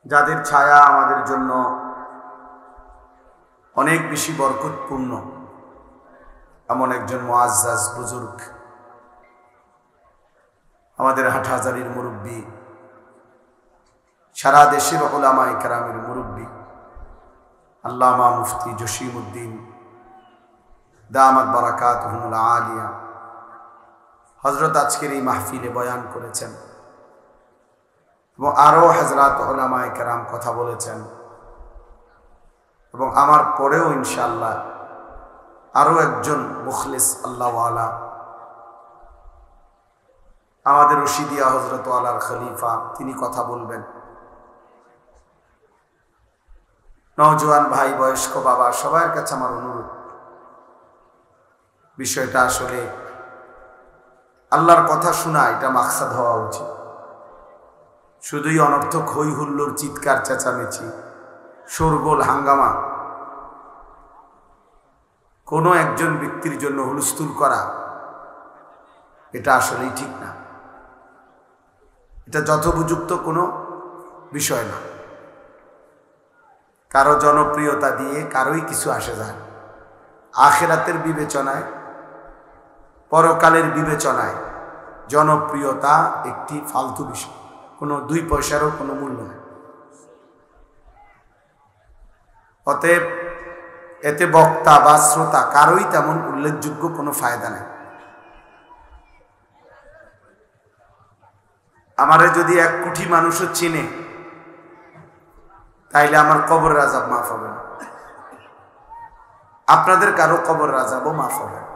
যাদের ছায়া আমাদের জন্য অনেক বেশি বরকতপূর্ণ, এমন একজন মুআজ্জাজ বুজুর্গ, আমাদের হাটহাজারীর মুরব্বী, সারা দেশের উলামায়ে কেরামের মুরব্বী আল্লামা মুফতি জসিমউদ্দিন দামাত বারাকাতুহুল আলিয়া হযরত আজকের এই মাহফিলে বয়ান করেছেন এবং আরো হযরত উলামায়ে কেরাম কথা বলেছেন এবং আমার পরেও ইনশাআল্লাহ আরো একজন মুখলিস আল্লাহওয়ালা আমাদের রশিদিয়া হযরত ওয়ালার খলিফা তিনি কথা বলবেন। নওজোয়ান ভাই, বয়স্ক বাবা, সবার কাছে আমার অনুরোধ, বিষয়টা আসলে আল্লাহর কথা শোনা এটা মাকসাদ হওয়া উচিত। শুধুই অনর্থক হই হুল্লোড়, চিৎকার চেঁচামেচি, শোরগোল, হাঙ্গামা, কোনো একজন ব্যক্তির জন্য হুলস্থুল করা এটা আসলেই ঠিক না। এটা যথোপযুক্ত কোনো বিষয় না। কারো জনপ্রিয়তা দিয়ে কারোই কিছু আসে যায়। আখিরাতের বিবেচনায়, পরকালের বিবেচনায় জনপ্রিয়তা একটি ফালতু বিষয়, কোনো 2 পয়সারও কোনো মূল্য নেই। অতএব এতে বক্তা বা শ্রোতা কারোই তেমন উল্লেখযোগ্য কোনো ফায়দা নেই। আমারে যদি 1 কোটি মানুষও চিনে তাইলে আমার কবরের আযাব মাফ হবে না, আপনাদের কারো কবরের আযাবও মাফ হবে না।